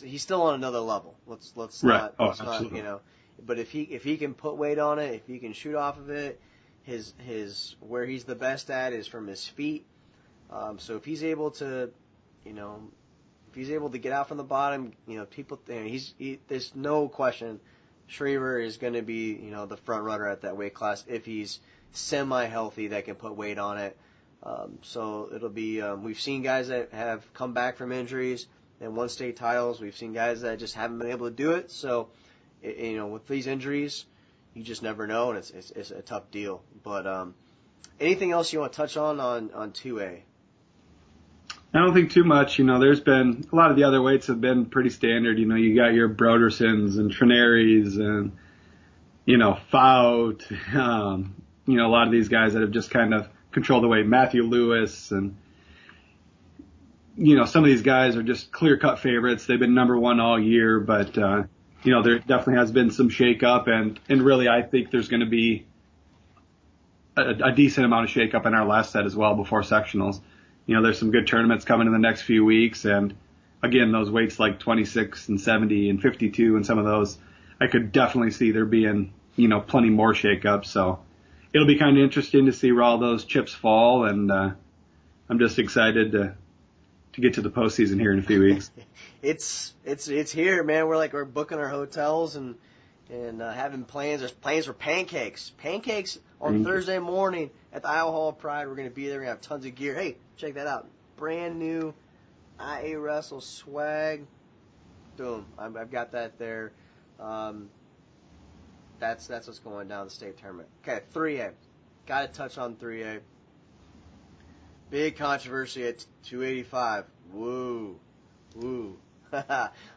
he's still on another level. Let's right. not, but if he can put weight on it, if he can shoot off of it, his where he's the best at is from his feet. So if he's able to, get out from the bottom, there's no question Shriver is going to be, the front runner at that weight class if he's semi-healthy that can put weight on it. So it'll be, we've seen guys that have come back from injuries and won state titles. We've seen guys that just haven't been able to do it. So, with these injuries, you just never know, and it's a tough deal. But anything else you want to touch on 2A? I don't think too much. There's been a lot of the other weights have been pretty standard. You got your Brodersons and Trenaries and, Faut, a lot of these guys that have just kind of controlled the weight. Matthew Lewis and, some of these guys are just clear-cut favorites. They've been number one all year, but, there definitely has been some shake-up, and really I think there's going to be a decent amount of shake-up in our last set as well before sectionals. There's some good tournaments coming in the next few weeks, and again, those weights like 26 and 70 and 52 and some of those, I could definitely see there being, plenty more shake-up. So it'll be kind of interesting to see where all those chips fall, and I'm just excited to get to the postseason here in a few weeks. It's here, man. We're booking our hotels and having plans. There's plans for pancakes. Pancakes on Thursday morning at the Iowa Hall of Pride. We're going to be there. We're going to have tons of gear. Hey, check that out. Brand new IA Wrestle swag. Boom. I've got that there. That's what's going down the state tournament. Okay, 3A. Got to touch on 3A. Big controversy at 285. Woo. We're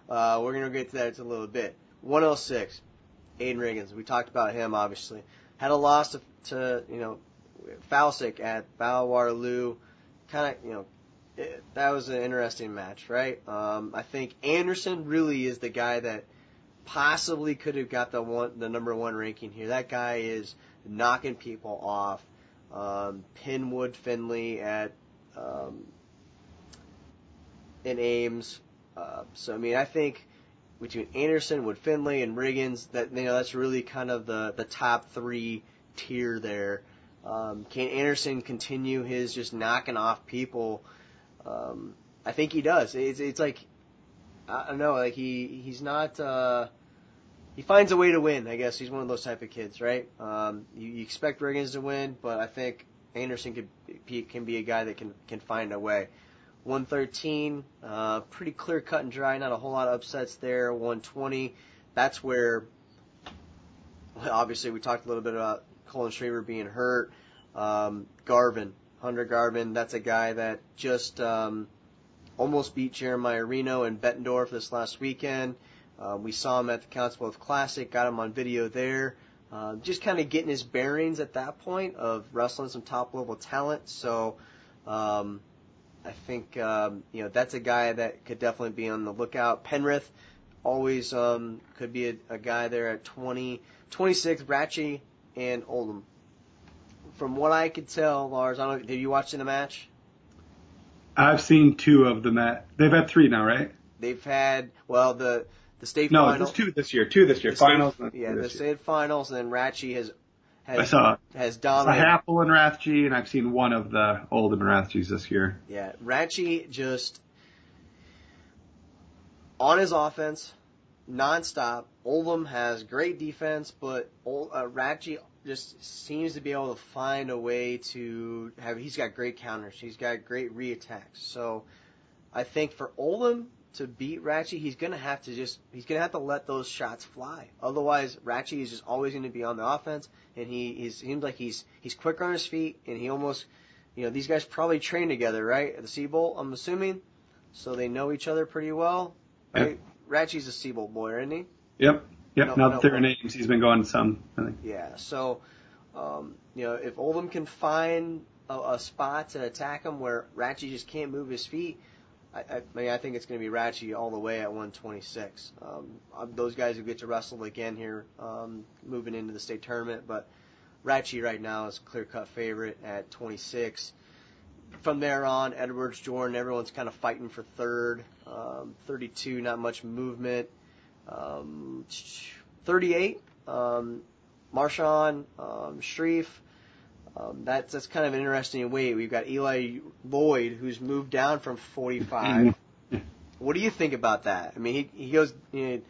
going to get to that in a little bit. 106. Aiden Riggins. We talked about him, obviously. Had a loss to Falsick at Battle Waterloo. Kind of, that was an interesting match, right? I think Anderson really is the guy that possibly could have got the number one ranking here. That guy is knocking people off. Pinwood Finley at in Ames. I think between Anderson, Wood Finley, and Riggins, that's really kind of the top three tier there. Can Anderson continue his just knocking off people? I think he does. It's like, I don't know, like he's not. He finds a way to win. I guess he's one of those type of kids, right? You expect Riggins to win, but I think Anderson can be a guy that can find a way. 113, pretty clear cut and dry, not a whole lot of upsets there. 120, that's where, obviously we talked a little bit about Colin Shriver being hurt. Garvin, Hunter Garvin, that's a guy that just almost beat Jeremiah Reno and Bettendorf this last weekend. We saw him at the Councilbluff Classic, got him on video there. Just kind of getting his bearings at that point of wrestling some top-level talent. So I think, that's a guy that could definitely be on the lookout. Penrith always could be a guy there at 20. 26, Ratchie and Oldham. From what I could tell, Lars, did you watch the match? I've seen two of the match. They've had three now, right? They've had, the state finals. No, there's two this year. Finals. The state finals, and then Ratchie has dominated. Happel and Rathje, and I've seen one of the Oldham and Rathjes this year. Yeah, Ratchie just on his offense, nonstop. Oldham has great defense, but Ratchie just seems to be able to find a way to have. He's got great counters. He's got great reattacks. So I think for Oldham to beat Ratchie, he's gonna have to let those shots fly. Otherwise, Ratchie is just always going to be on the offense, and he seems like he's quicker on his feet, and he almost, these guys probably train together, right, at the Seabolt, I'm assuming, so they know each other pretty well. Right? Ratchie's a Seabolt boy, isn't he? Yep. Now that they're in Ames, he's been going some, I think. Yeah. So, if Oldham can find a spot to attack him where Ratchie just can't move his feet, I think it's going to be Ratchie all the way at 126. Those guys who get to wrestle again here, moving into the state tournament, but Ratchie right now is a clear-cut favorite at 26. From there on, Edwards, Jordan, everyone's kind of fighting for third. 32, not much movement. 38, Marshawn, Shreve. That's kind of an interesting weight. We've got Eli Lloyd, who's moved down from 45. What do you think about that? I mean, he goes, he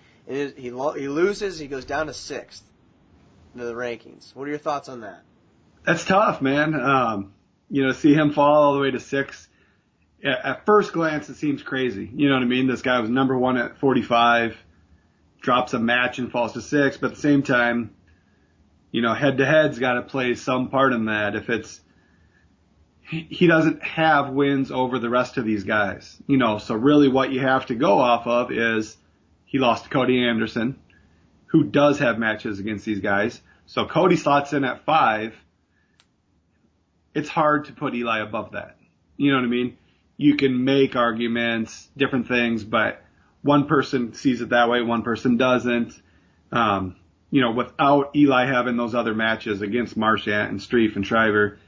loses, he goes down to 6th in the rankings. What are your thoughts on that? That's tough, man. See him fall all the way to 6. At first glance, it seems crazy. You know what I mean? This guy was number 1 at 45, drops a match and falls to 6. But at the same time, head-to-head's got to play some part in that. If he doesn't have wins over the rest of these guys, so really what you have to go off of is he lost to Cody Anderson, who does have matches against these guys. So Cody slots in at 5. It's hard to put Eli above that. You know what I mean? You can make arguments, different things, but one person sees it that way, one person doesn't. Without Eli having those other matches against Marchant and Streif and Shriver,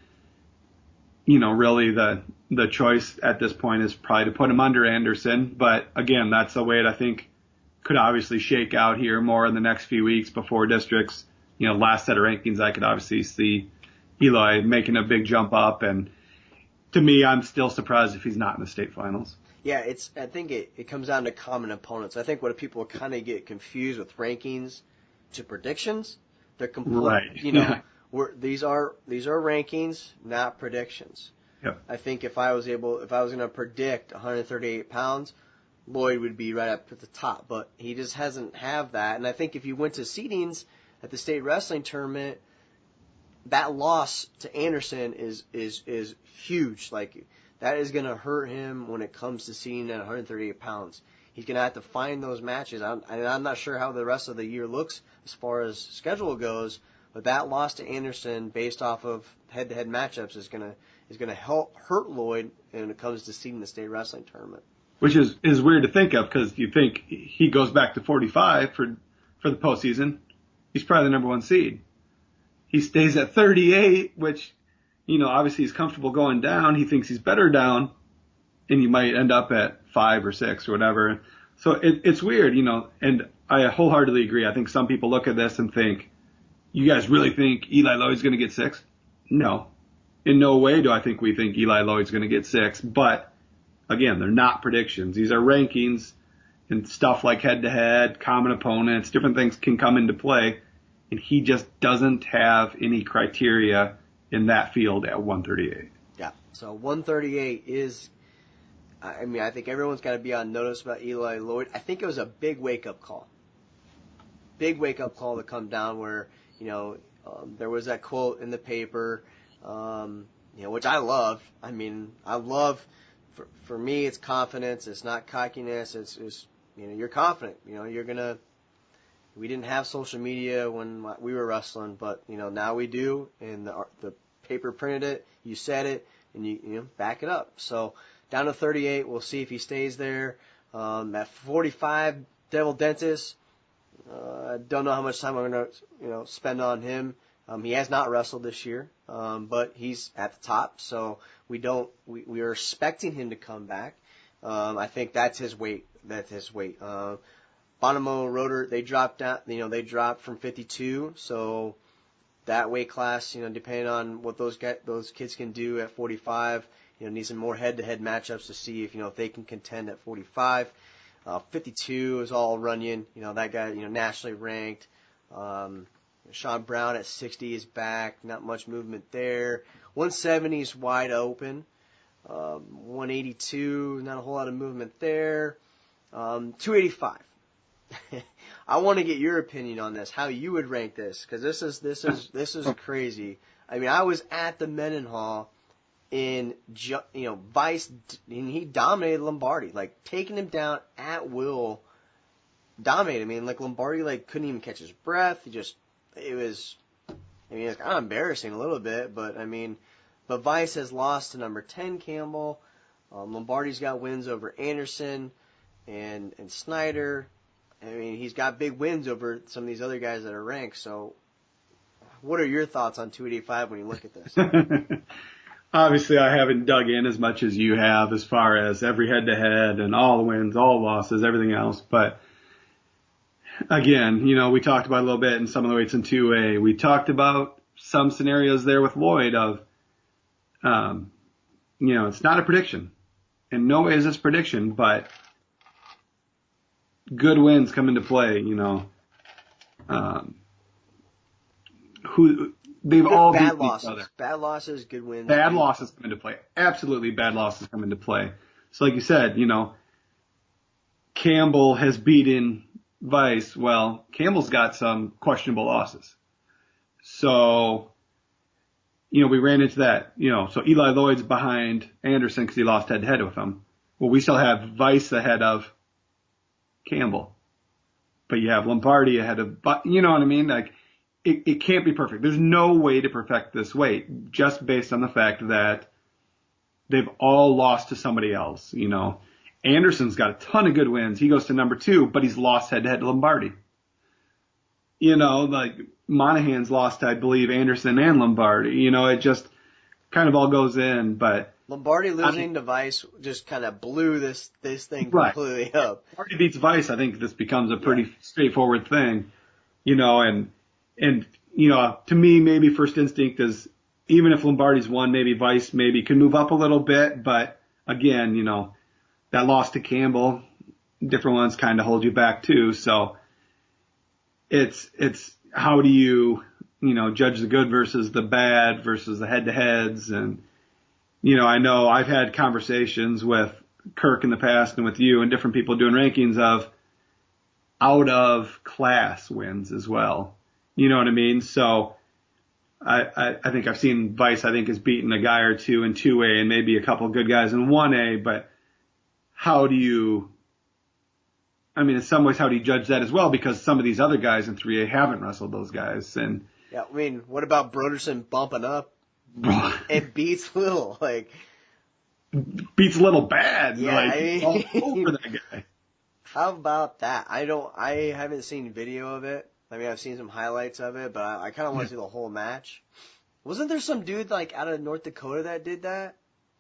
really the choice at this point is probably to put him under Anderson. But again, that's the way it, I think, could obviously shake out here more in the next few weeks before districts. Last set of rankings, I could obviously see Eli making a big jump up. And to me, I'm still surprised if he's not in the state finals. Yeah, I think it comes down to common opponents. I think what people kind of get confused with rankings to predictions, they're complete. Right. These are rankings, not predictions. Yep. I think if I was going to predict 138 pounds, Lloyd would be right up at the top, but he just hasn't have that. And I think if you went to seedings at the state wrestling tournament, that loss to Anderson is huge. Like, that is going to hurt him when it comes to seeding at 138 pounds. He's going to have to find those matches. I'm not sure how the rest of the year looks as far as schedule goes, but that loss to Anderson based off of head-to-head matchups is going to help hurt Lloyd when it comes to seeding the state wrestling tournament. Which is weird to think of, because you think he goes back to 45 for the postseason. He's probably the number 1 seed. He stays at 38, which, obviously he's comfortable going down. He thinks he's better down, and he might end up at 5 or 6 or whatever. So it's weird, and I wholeheartedly agree. I think some people look at this and think, you guys really think Eli Lloyd's going to get 6? No. In no way do I think we think Eli Lloyd's going to get 6, but again, they're not predictions. These are rankings, and stuff like head-to-head, common opponents, different things can come into play, and he just doesn't have any criteria in that field at 138. Yeah, so 138 is, I think everyone's got to be on notice about Eli Lloyd. I think it was a big wake-up call. Big wake-up call to come down where, there was that quote in the paper, which I love. I love... For me, it's confidence. It's not cockiness. It's you're confident. We didn't have social media when we were wrestling, but, now we do, and the paper printed it, you said it, and you back it up. So down to 38, we'll see if he stays there. At 45, Devil Dentist, I don't know how much time I'm going to, spend on him. He has not wrestled this year, but he's at the top, so we are expecting him to come back. I think that's his weight. Bonomo Rotor, they dropped down, they dropped from 52, so that weight class, depending on what those kids can do at 45, need some more head-to-head matchups to see if they can contend at 45. 52 is all Runyon, that guy, nationally ranked. Sean Brown at 60 is back. Not much movement there. 170 is wide open. 182, not a whole lot of movement there. 285. I want to get your opinion on this. How you would rank this? Because this is crazy. I was at the Mendenhall in Vice, and he dominated Lombardi, like taking him down at will. Dominated. Lombardi couldn't even catch his breath. It was kind of embarrassing a little bit, but Vice has lost to number 10 Campbell. Lombardi's got wins over Anderson and Snyder. He's got big wins over some of these other guys that are ranked. So, what are your thoughts on 285 when you look at this? Obviously, I haven't dug in as much as you have as far as every head-to-head and all the wins, all the losses, everything else, but again, we talked about a little bit in some of the weights in 2A. We talked about some scenarios there with Lloyd of, it's not a prediction. In no way is this prediction, but good wins come into play, they've all bad beaten losses. each other. Bad losses, good wins. Bad losses come into play. Absolutely bad losses come into play. So like you said, Campbell has beaten Vice. Well, Campbell's got some questionable losses. So, we ran into that, so Eli Lloyd's behind Anderson because he lost head-to-head with him. Well, we still have Vice ahead of Campbell. But you have Lombardi ahead of, you know what I mean? Like, it can't be perfect. There's no way to perfect this weight just based on the fact that they've all lost to somebody else, Anderson's got a ton of good wins. He goes to number 2, but he's lost head-to-head to Lombardi. Like Monahan's lost, I believe, Anderson and Lombardi. It just kind of all goes in, but Lombardi losing to Vice just kind of blew this thing right. completely up. Lombardi beats Vice. I think this becomes a pretty straightforward thing, and to me, maybe first instinct is even if Lombardi's won, maybe Vice maybe can move up a little bit, but again, that loss to Campbell, different ones kind of hold you back too. So it's how do you, judge the good versus the bad versus the head-to-heads. And, I know I've had conversations with Kirk in the past and with you and different people doing rankings of out of class wins as well. You know what I mean? So I think I've seen Vice, I think, has beaten a guy or two in 2A and maybe a couple of good guys in 1A, but how do you, in some ways, how do you judge that as well? Because some of these other guys in 3A haven't wrestled those guys. And yeah, what about Broderson bumping up? It beats Little, beats Little bad. Yeah, all over that guy. How about that? I haven't seen video of it. I've seen some highlights of it, but I kind of want to see the whole match. Wasn't there some dude out of North Dakota that did that?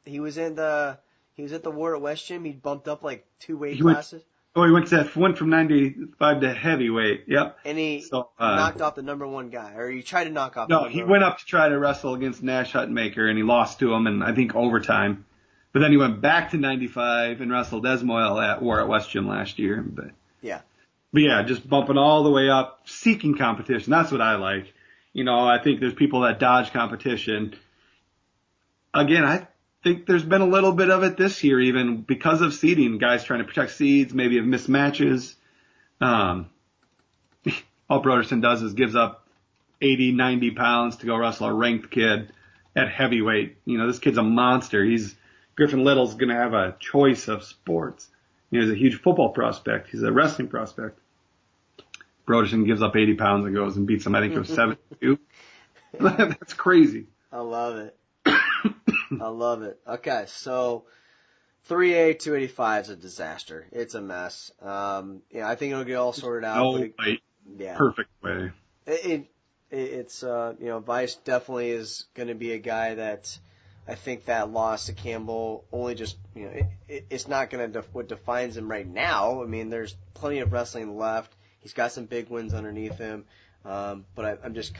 He was at the War at West Gym. He bumped up 2 weight classes. He went from 95 to heavyweight. Yep. And he knocked off the number 1 guy, or he tried to knock off. No, he went up to try to wrestle against Nash Huttonmaker, and he lost to him, and I think overtime. But then he went back to 95 and wrestled Esmoil at War at West Gym last year. But yeah, just bumping all the way up, seeking competition. That's what I like. I think there's people that dodge competition. Again, I think there's been a little bit of it this year, even because of seeding. Guys trying to protect seeds, maybe have missed matches. All Broderson does is gives up 80, 90 pounds to go wrestle a ranked kid at heavyweight. This kid's a monster. Griffin Little's going to have a choice of sports. He's a huge football prospect. He's a wrestling prospect. Broderson gives up 80 pounds and goes and beats him. I think it was 7-2. That's crazy. I love it. I love it. Okay, so 3A 285 is a disaster. It's a mess. I think it'll get all sorted out. Perfect way. It's Vice definitely is going to be a guy that I think that loss to Campbell only just it's not going to what defines him right now. There's plenty of wrestling left. He's got some big wins underneath him, but I'm just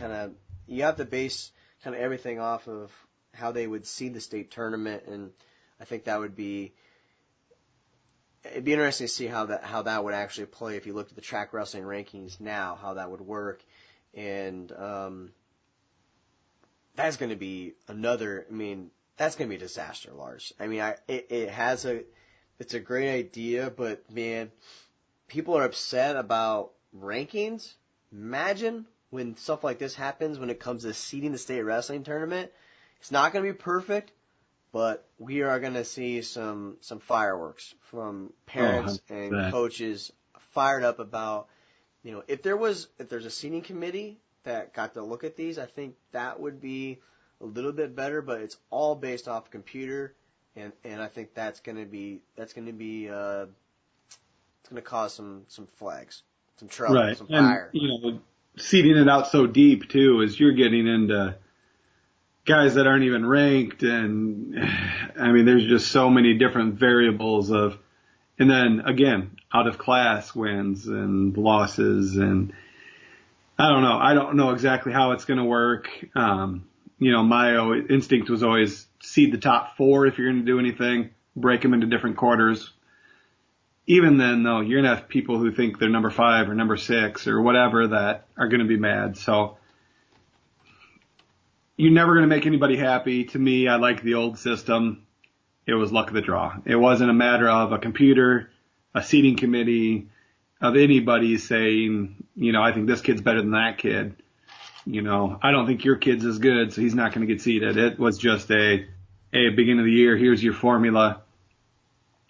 you have to base kind of everything off of how they would see the state tournament, and I think it'd be interesting to see how that would actually play if you looked at the track wrestling rankings now, how that would work, and that's going to be that's going to be a disaster, Lars. It's a great idea, but man, people are upset about rankings. Imagine when stuff like this happens when it comes to seeding the state wrestling tournament. It's not going to be perfect, but we are going to see some fireworks from parents and coaches fired up about, if there's a seeding committee that got to look at these, I think that would be a little bit better, but it's all based off a computer, and I think it's going to cause some flags, some trouble, some fire. And, seeding it out so deep too is you're getting into guys that aren't even ranked, and there's just so many different variables and then again, out of class wins and losses, and I don't know exactly how it's going to work. My instinct was always seed the top 4 if you're going to do anything, break them into different quarters. Even then, though, you're going to have people who think they're number 5 or number 6 or whatever that are going to be mad. So you're never going to make anybody happy. To me, I like the old system. It was luck of the draw. It wasn't a matter of a computer, a seating committee, of anybody saying, I think this kid's better than that kid. I don't think your kid's as good, so he's not going to get seated. It was just beginning of the year, here's your formula.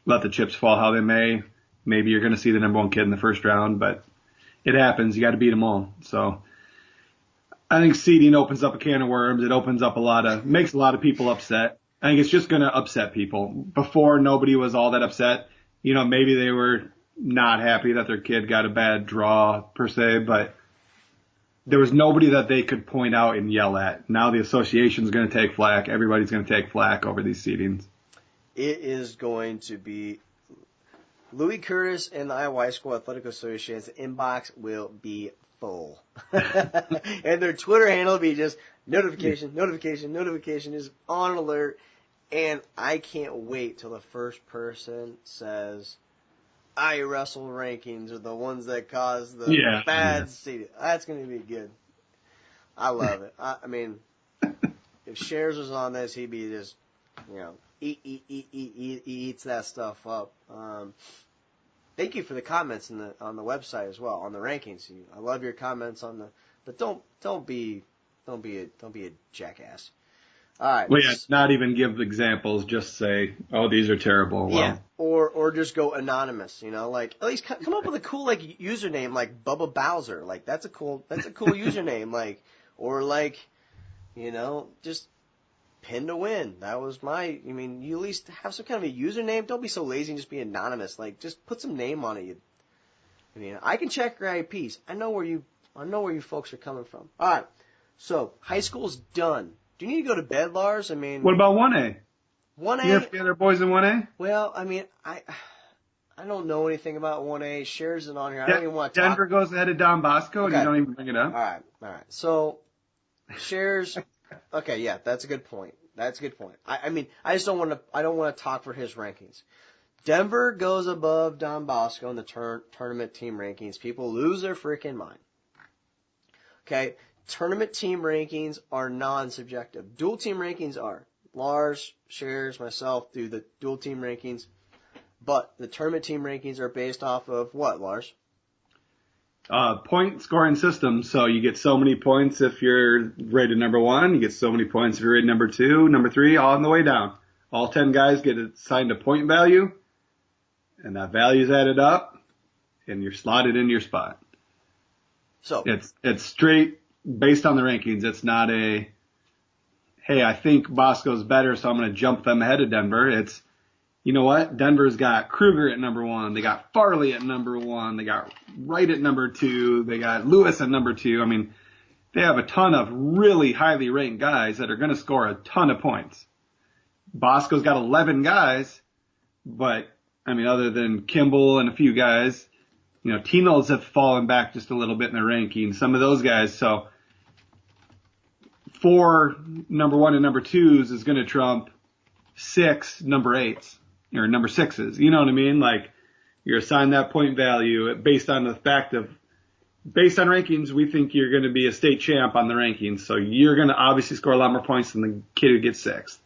Let the chips fall how they may. Maybe you're going to see the number one kid in the first round, but it happens. You got to beat them all. So I think seeding opens up a can of worms. It opens up makes a lot of people upset. I think it's just going to upset people. Before, nobody was all that upset. Maybe they were not happy that their kid got a bad draw per se, but there was nobody that they could point out and yell at. Now the association's going to take flack. Everybody's going to take flack over these seedings. It is going to be Louis Curtis and the Iowa High School Athletic Association's inbox will be full. And their Twitter handle will be just notification is on alert. And I can't wait till the first person says I wrestle rankings are the ones that cause the bad seeding. That's going to be good. I love it. I mean, if Shares was on this, he'd be just, eats that stuff up. Thank you for the comments on the website as well, on the rankings. I love your comments but don't be a jackass. All right. Well, not even give examples. Just say, "Oh, these are terrible." Well, yeah. Or just go anonymous. Like at least come up with a cool username like Bubba Bowser. Like that's a cool username. Just pin to win. That was you at least have some kind of a username. Don't be so lazy and just be anonymous. Just put some name on it. I can check your IPs. I know where you folks are coming from. All right. So high school's done. Do you need to go to bed, Lars? What about 1A? 1A? You have the other boys in 1A? Well, I don't know anything about 1A. Shares it on here. I don't even want to talk. Denver goes ahead of Don Bosco, and you don't even bring it up? All right. So, Shares, okay, yeah, that's a good point. I just don't want to talk for his rankings. Denver goes above Don Bosco in the tournament team rankings. People lose their freaking mind. Okay? Tournament team rankings are non-subjective. Dual team rankings are. Lars, Shares, myself do the dual team rankings. But the tournament team rankings are based off of what, Lars? Point scoring system. So you get so many points if you're rated number 1. You get so many points if you're rated number 2, number 3, all on the way down. All 10 guys get assigned a point value. And that value is added up. And you're slotted in your spot. So it's straight based on the rankings. It's not hey, I think Bosco's better, so I'm going to jump them ahead of Denver. It's, you know what? Denver's got Kruger at number 1. They got Farley at number 1. They got Wright at number 2. They got Lewis at number 2. They have a ton of really highly ranked guys that are going to score a ton of points. Bosco's got 11 guys, but, other than Kimball and a few guys, Tino's have fallen back just a little bit in the rankings. Some of those guys, so 4 number 1 and number 2s is going to trump 6 number 8s or number 6s. You know what I mean? You're assigned that point value based on the fact of, based on rankings, we think you're going to be a state champ on the rankings. So you're going to obviously score a lot more points than the kid who gets 6th.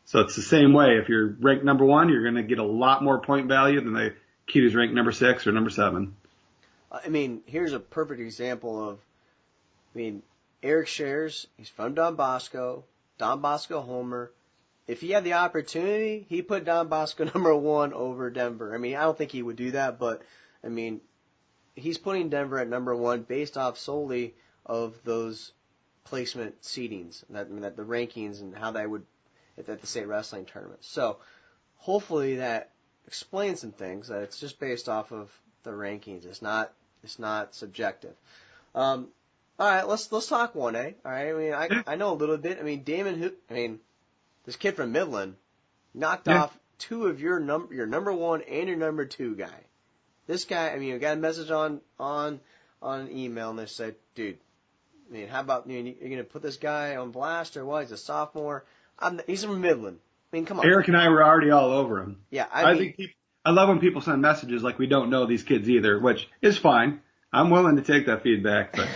So it's the same way. If you're ranked number 1, you're going to get a lot more point value than the kid who's ranked number 6 or number 7. Here's a perfect example of, Eric Shares, he's from Don Bosco Homer. If he had the opportunity, he put Don Bosco number 1 over Denver. I don't think he would do that, but, he's putting Denver at number 1 based off solely of those placement seedings, that the rankings and how they would at the state wrestling tournament. So, hopefully that explains some things, that it's just based off of the rankings. It's not subjective. All right, let's talk 1A. All right, I know a little bit. This kid from Midland knocked off 2 of your number 1 and your number 2 guy. This guy, I got a message on an email and they said, dude, how about you're gonna put this guy on blast or what? He's a sophomore. He's from Midland. Come on. Eric and I were already all over him. Yeah, I love when people send messages like we don't know these kids either, which is fine. I'm willing to take that feedback, but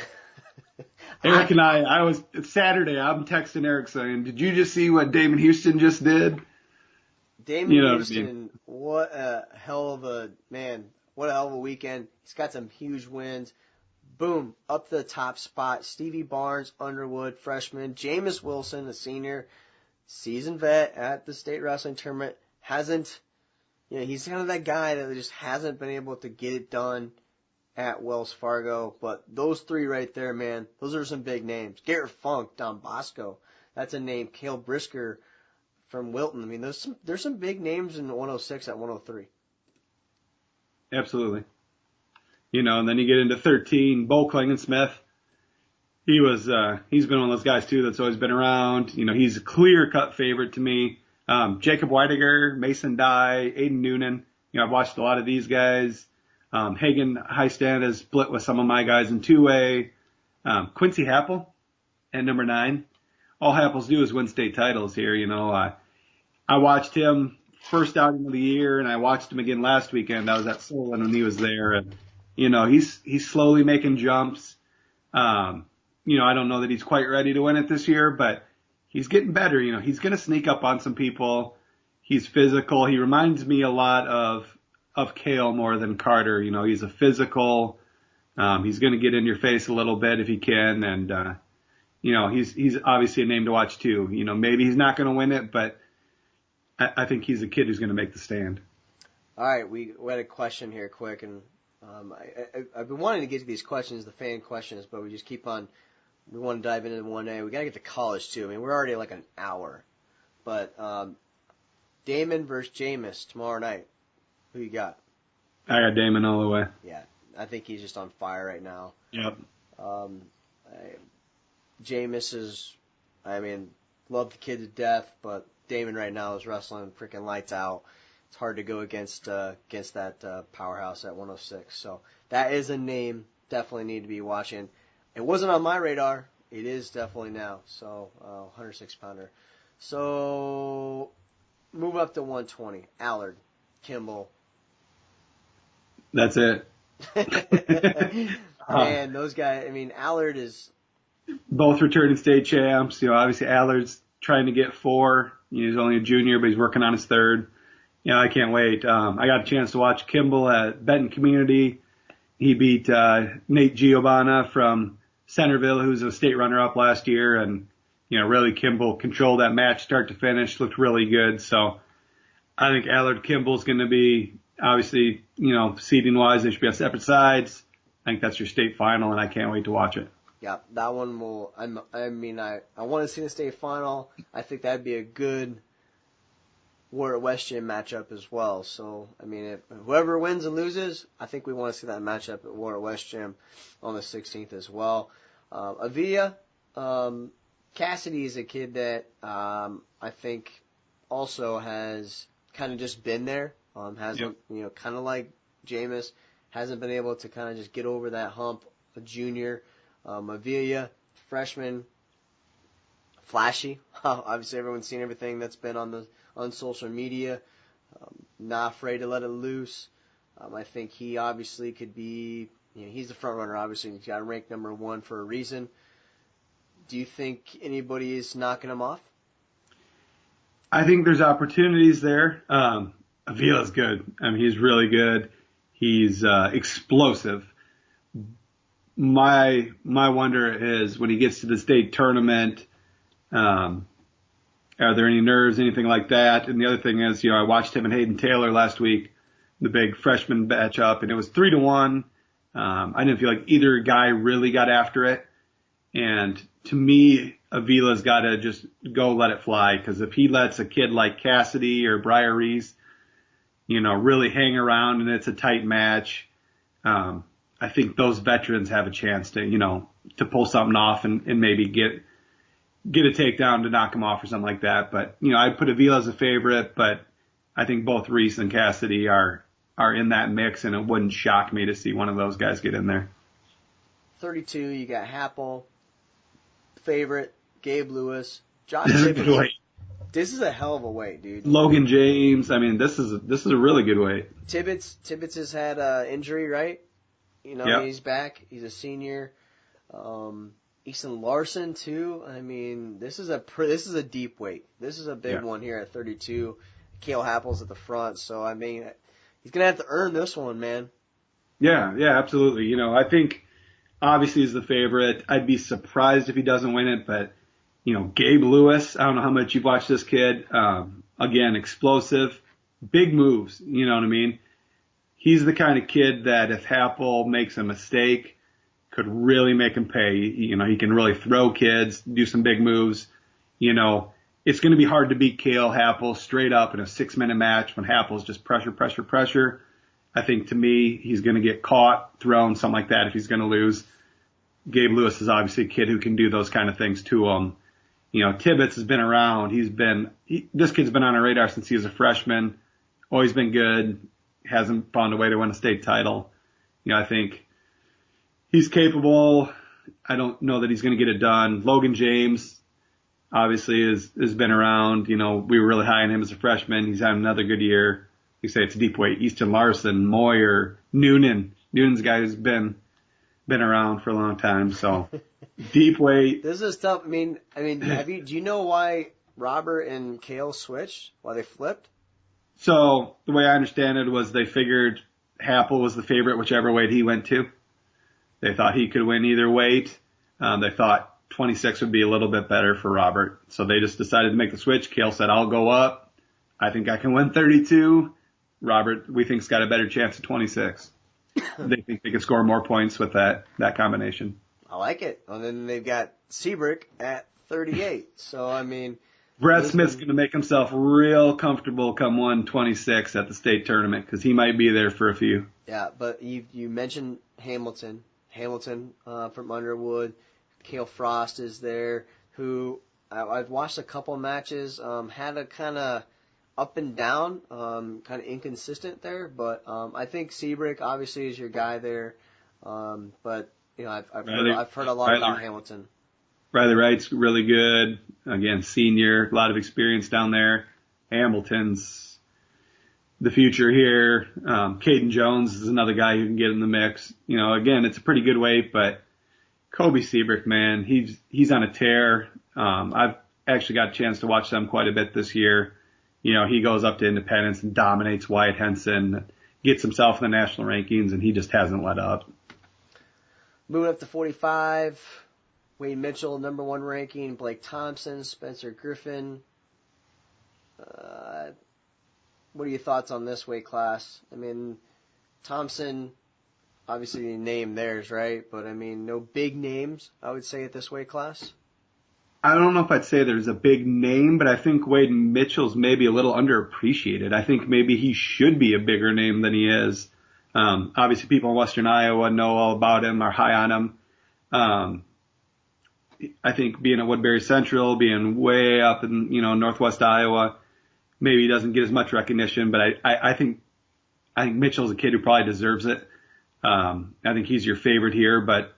Eric and it's Saturday. I'm texting Eric saying, "Did you just see what Damon Houston just did?" Damon Houston, what a hell of a weekend. He's got some huge wins. Boom, up to the top spot. Stevie Barnes, Underwood, freshman. Jameis Wilson, the senior, seasoned vet at the state wrestling tournament, he's kind of that guy that just hasn't been able to get it done at Wells Fargo. But those three right there, man, those are some big names. Garrett Funk, Don Bosco, that's a name. Cale Brisker from Wilton. I mean, there's some big names in 106 at 103. Absolutely. And then you get into 13, Bo Klingensmith. He's been one of those guys too that's always been around. He's a clear-cut favorite to me. Jacob Weidiger, Mason Dye, Aiden Noonan. I've watched a lot of these guys. Hagen Highstand has split with some of my guys in 2A. Quincy Happel at number 9. All Happels do is win state titles here. I watched him first outing of the year, and I watched him again last weekend. I was at Solon when he was there, and he's slowly making jumps. I don't know that he's quite ready to win it this year, but he's getting better. He's going to sneak up on some people. He's physical. He reminds me a lot of Cale more than Carter. He's a physical. He's going to get in your face a little bit if he can, and he's obviously a name to watch too. Maybe he's not going to win it, but I think he's a kid who's going to make the stand. All right, we had a question here quick, and I've been wanting to get to these questions, the fan questions, but we just keep on. We want to dive into 1A. We got to get to college too. I mean, we're already like an hour, but Damon versus Jameis tomorrow night. Who you got? I got Damon all the way. Yeah, I think he's just on fire right now. Yep. Jameis is, love the kid to death, but Damon right now is wrestling freaking lights out. It's hard to go against that powerhouse at 106. So that is a name definitely need to be watching. It wasn't on my radar. It is definitely now. So 106-pounder. So move up to 120. Allard, Kimball. That's it. Man, those guys. Allard is both returning state champs. Obviously Allard's trying to get 4. He's only a junior, but he's working on his 3rd. I can't wait. I got a chance to watch Kimball at Benton Community. He beat Nate Giovanna from Centerville, who's a state runner-up last year, and really Kimball controlled that match start to finish, looked really good. So I think Allard Kimball's going to be, obviously, seeding-wise, they should be on separate sides. I think that's your state final, and I can't wait to watch it. Yeah, that one will. I want to see the state final. I think that'd be a good Warrior West Gym matchup as well. So, if whoever wins and loses, I think we want to see that matchup at Warrior West Gym on the 16th as well. Avia, Cassidy is a kid that I think also has kind of just been there. Kind of like Jameis, hasn't been able to kind of just get over that hump. A junior. Avila, freshman, flashy. Obviously, everyone's seen everything that's been on social media. Not afraid to let it loose. I think he obviously could be. He's the front runner. Obviously, he's got ranked number 1 for a reason. Do you think anybody is knocking him off? I think there's opportunities there. Avila's good. He's really good. He's explosive. My wonder is when he gets to the state tournament, are there any nerves, anything like that? And the other thing is, I watched him and Hayden Taylor last week, the big freshman matchup, and it was 3-1. I didn't feel like either guy really got after it. And to me, Avila's got to just go let it fly, because if he lets a kid like Cassidy or Briar Reese, really hang around and it's a tight match, I think those veterans have a chance to pull something off and maybe get a takedown to knock him off or something like that. But, I'd put Avila as a favorite, but I think both Reese and Cassidy are in that mix, and it wouldn't shock me to see one of those guys get in there. 32, you got Happel, favorite, Gabe Lewis, Josh Tibbetts. This is a hell of a weight, dude. Logan James. This is a really good weight. Tibbetts has had an injury, right? Yep. He's back. He's a senior. Easton Larson too. I mean, this is a deep weight. This is a big one here at 32. Cale Happel's at the front, so I mean, he's gonna have to earn this one, man. Yeah, absolutely. You know, I think obviously he's the favorite. I'd be surprised if he doesn't win it, but you know, Gabe Lewis, I don't know how much you've watched this kid. Again, explosive, big moves. You know what I mean? He's the kind of kid that if Happel makes a mistake, could really make him pay. You know, he can really throw kids, do some big moves. You know, it's going to be hard to beat Cale Happel straight up in a 6-minute match when Happel's just pressure. I think to me, he's going to get caught, thrown, something like that if he's going to lose. Gabe Lewis is obviously a kid who can do those kind of things to him. You know, Tibbetts has been around. This kid's been on our radar since he was a freshman. Always been good. Hasn't found a way to win a state title. You know, I think he's capable. I don't know that he's going to get it done. Logan James, obviously, has been around. You know, we were really high on him as a freshman. He's had another good year. You say it's deep weight. Easton Larson, Moyer, Noonan. Noonan's a guy who's been around for a long time. So deep weight. This is tough. I mean, do you know why Robert and Cale switched? Why they flipped? So the way I understand it was they figured Happel was the favorite, whichever weight he went to. They thought he could win either weight. They thought 26 would be a little bit better for Robert. So they just decided to make the switch. Cale said, I'll go up. I think I can win 32. Robert, we think, has got a better chance at 26. They think they can score more points with that combination. I like it. And then they've got Seabrook at 38. So, I mean, Brett Smith's going to make himself real comfortable come 126 at the state tournament because he might be there for a few. Yeah, but you mentioned Hamilton. Hamilton from Underwood. Cale Frost is there, who I've watched a couple matches, had a kind of up and down, kind of inconsistent there. But I think Seabrook obviously is your guy there. But you know, I've heard a lot about Hamilton. Riley Wright's really good. Again, senior, a lot of experience down there. Hamilton's the future here. Caden Jones is another guy who can get in the mix. You know, again, it's a pretty good weight, but Kobe Seabrook, man, he's on a tear. I've actually got a chance to watch them quite a bit this year. You know, he goes up to Independence and dominates Wyatt Henson, gets himself in the national rankings, and he just hasn't let up. Moving up to 45, Wade Mitchell, number 1 ranking, Blake Thompson, Spencer Griffin. What are your thoughts on this weight class? I mean, Thompson, obviously you named theirs, right? But, I mean, no big names, I would say, at this weight class. I don't know if I'd say there's a big name, but I think Wade Mitchell's maybe a little underappreciated. I think maybe he should be a bigger name than he is. Obviously people in Western Iowa know all about him, are high on him. I think being at Woodbury Central, being way up in, you know, Northwest Iowa, maybe he doesn't get as much recognition, but I think Mitchell's a kid who probably deserves it. I think he's your favorite here, but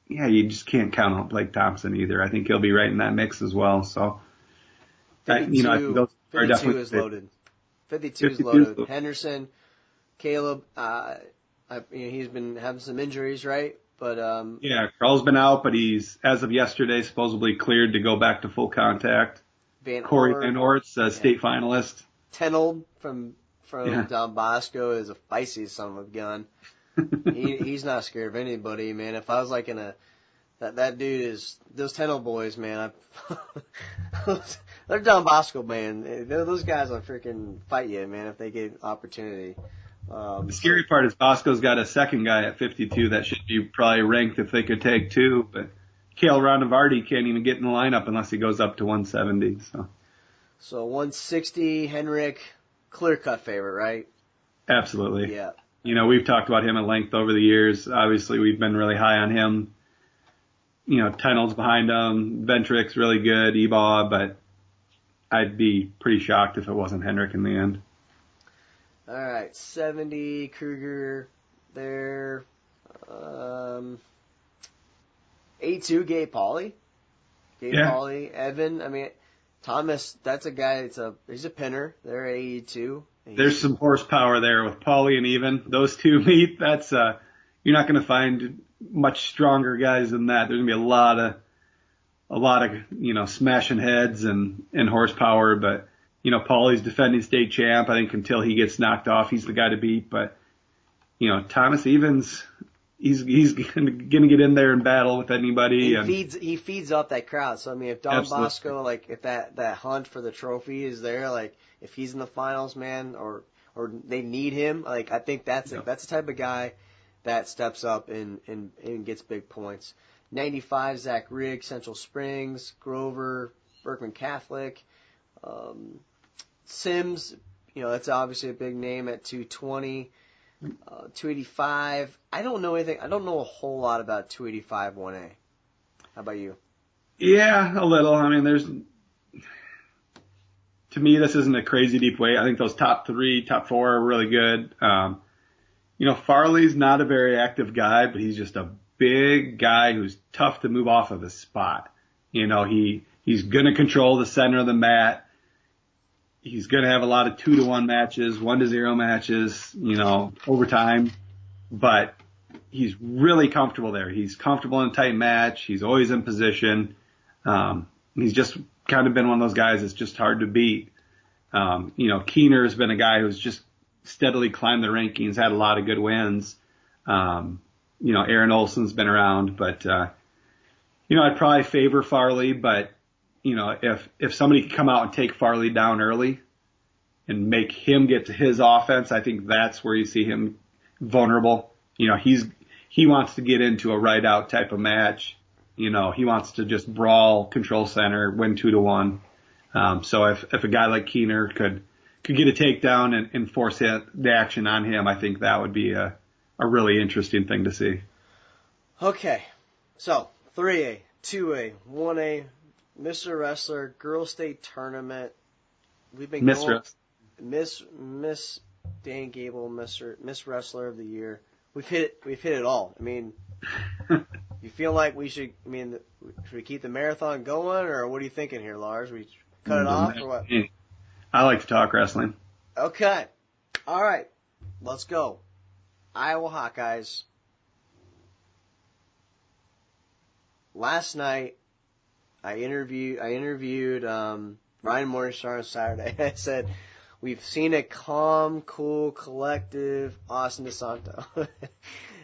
yeah, you just can't count on Blake Thompson either. I think he'll be right in that mix as well. So, 52, you know, I think those are 52 definitely is loaded. 52 is loaded. Henderson, Caleb, he's been having some injuries, right? But yeah, Carl's been out, but he's, as of yesterday, supposedly cleared to go back to full contact. Corey Van Ort's state finalist. Tenold from Don Bosco is a feisty son of a gun. He's not scared of anybody, man. If I was like that dude is, those Tenold boys, man. They're Don Bosco, man. Those guys will freaking fight you, man, if they get opportunity. The scary part is Bosco's got a second guy at 52 that should be probably ranked if they could take 2, but Cale Ronavardi can't even get in the lineup unless he goes up to 170. So 160, Henrik, clear-cut favorite, right? Absolutely. Yeah. You know, we've talked about him at length over the years. Obviously, we've been really high on him. You know, Tenold's behind him. Ventrick's really good, Ebaugh, but I'd be pretty shocked if it wasn't Henrik in the end. All right, 70, Kruger there. 82, Gabe Pauley. Pauley, Evan. I mean, Thomas, that's a guy, he's a pinner. They're 82. There's some horsepower there with Pauley and Even. Those two meet. That's you're not going to find much stronger guys than that. There's gonna be a lot of smashing heads and horsepower. But Paulie's defending state champ. I think until he gets knocked off, he's the guy to beat. But Thomas Evans, he's gonna get in there and battle with anybody. He feeds up that crowd. So I mean, if Don Absolutely. Bosco, like if that hunt for the trophy is there, like if he's in the finals, man, or they need him, like I think that's the type of guy that steps up and gets big points. 95, Zach Rigg, Central Springs, Grover, Berkman Catholic, Sims, that's obviously a big name at 220. 285. I don't know anything. I don't know a whole lot about 285 1A. How about you? Yeah, a little. I mean, to me, this isn't a crazy deep weight. I think those top 3, top 4 are really good. Farley's not a very active guy, but he's just a big guy who's tough to move off of his spot. He's going to control the center of the mat. He's going to have a lot of 2-1 matches, 1-0 matches, overtime. But he's really comfortable there. He's comfortable in a tight match. He's always in position. He's just kind of been one of those guys that's just hard to beat. Keener has been a guy who's just steadily climbed the rankings, had a lot of good wins. Aaron Olson's been around, but, I'd probably favor Farley, but, if somebody could come out and take Farley down early and make him get to his offense, I think that's where you see him vulnerable. He wants to get into a right out type of match. He wants to just brawl, control center, win 2-1. So if a guy like Keener could get a takedown and force the action on him, I think that would be a really interesting thing to see. Okay. So 3A, 2A, 1A, Mr. Wrestler, Girls State Tournament. We've been Miss Dan Gable, Miss Wrestler of the Year. We've hit it all. I mean, you feel like should we keep the marathon going, or what are you thinking here, Lars? We cut it off or what? I like to talk wrestling. Okay. All right. Let's go. Iowa Hawkeyes. Last night, I interviewed Ryan Morningstar on Saturday. I said, we've seen a calm, cool, collective Austin DeSanto.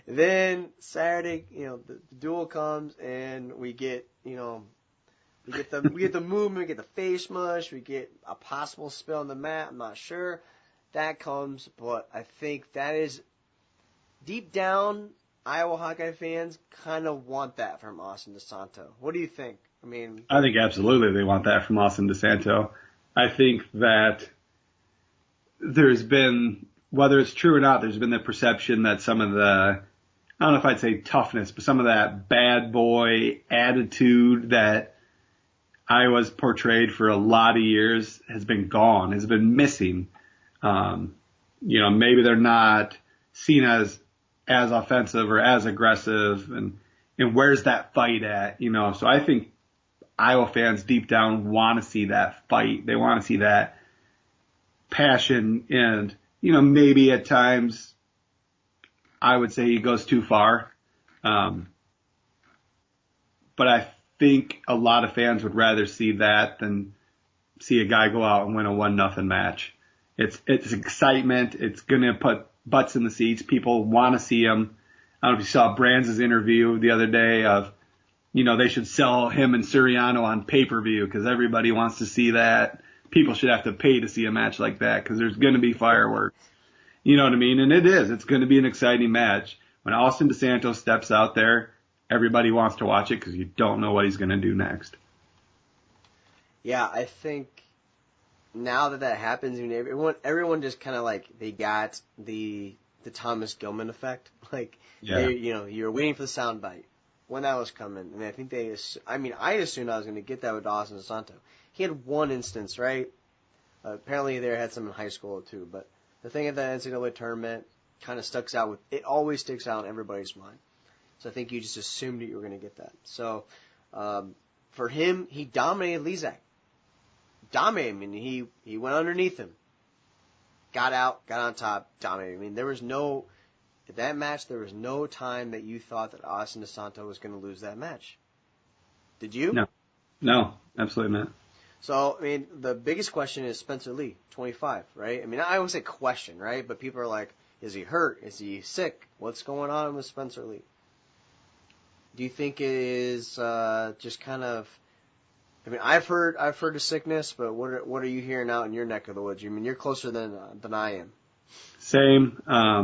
Then Saturday, the duel comes and we get the movement, we get the face mush, we get a possible spill on the mat. I'm not sure that comes, but I think that is deep down. Iowa Hawkeye fans kind of want that from Austin DeSanto. What do you think? I think absolutely they want that from Austin DeSanto. I think that there's been, whether it's true or not, there's been the perception that some of the, I don't know if I'd say toughness, but some of that bad boy attitude that Iowa's portrayed for a lot of years has been gone, has been missing. Maybe they're not seen as offensive or as aggressive, and where's that fight at? So I think Iowa fans deep down want to see that fight. They want to see that passion, and maybe at times I would say he goes too far. But I think a lot of fans would rather see that than see a guy go out and win a 1-0 match. It's excitement. It's going to put butts in the seats. People want to see him. I don't know if you saw Brands' interview the other day of, they should sell him and Suriano on pay-per-view because everybody wants to see that. People should have to pay to see a match like that because there's going to be fireworks. You know what I mean? And it is. It's going to be an exciting match. When Austin DeSanto steps out there, everybody wants to watch it because you don't know what he's going to do next. Yeah, I think now that happens, everyone just kind of they got the Thomas Gilman effect. You're waiting for the soundbite when that was coming, and I think I assumed I was going to get that with Austin DeSanto. He had one instance, right? Apparently, they had some in high school too. But the thing at the NCAA tournament kind of sticks out always sticks out in everybody's mind. So I think you just assumed that you were going to get that. So for him, he dominated Lezak. Dominated. He went underneath him, got out, got on top, dominated. There was no that match, there was no time that you thought that Austin DeSanto was going to lose that match. Did you? No, absolutely not. So, I mean, the biggest question is Spencer Lee, 25, right? I mean, I always say question, right? But people are like, is he hurt? Is he sick? What's going on with Spencer Lee? Do you think it is just kind of? I mean, I've heard of sickness, but what are you hearing out in your neck of the woods? I mean, you're closer than I am. Same. I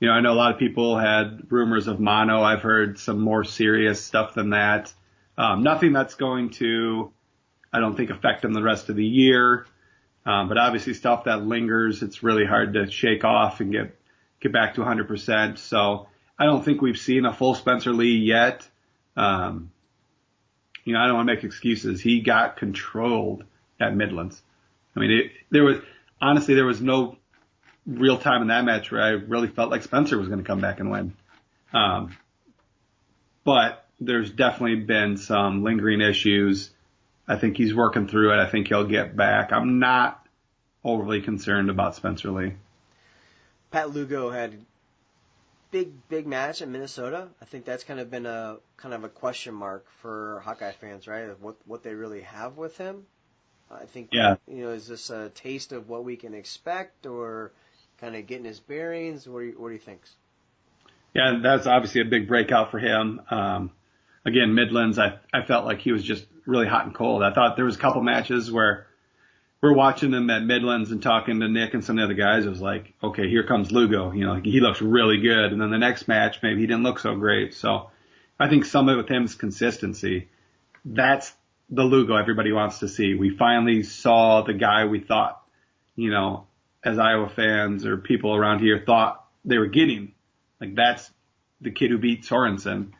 know a lot of people had rumors of mono. I've heard some more serious stuff than that. Nothing that's going to, I don't think, affect him the rest of the year. But obviously stuff that lingers, it's really hard to shake off and get back to 100%. So I don't think we've seen a full Spencer Lee yet. I don't want to make excuses. He got controlled at Midlands. I mean, there was no real time in that match where I really felt like Spencer was going to come back and win. But there's definitely been some lingering issues. I think he's working through it. I think he'll get back. I'm not overly concerned about Spencer Lee. Pat Lugo had a big match in Minnesota. I think that's kind of been a question mark for Hawkeye fans, right? Of what they really have with him. I think, is this a taste of what we can expect, or kind of getting his bearings? What do you think? Yeah, that's obviously a big breakout for him. Again, Midlands, I felt like he was just really hot and cold. I thought there was a couple matches where we're watching him at Midlands and talking to Nick and some of the other guys. It was like, okay, here comes Lugo. He looks really good. And then the next match, maybe he didn't look so great. So I think some of it with him is consistency. That's the Lugo everybody wants to see. We finally saw the guy we thought, as Iowa fans or people around here thought they were getting. Like, that's the kid who beat Sorensen.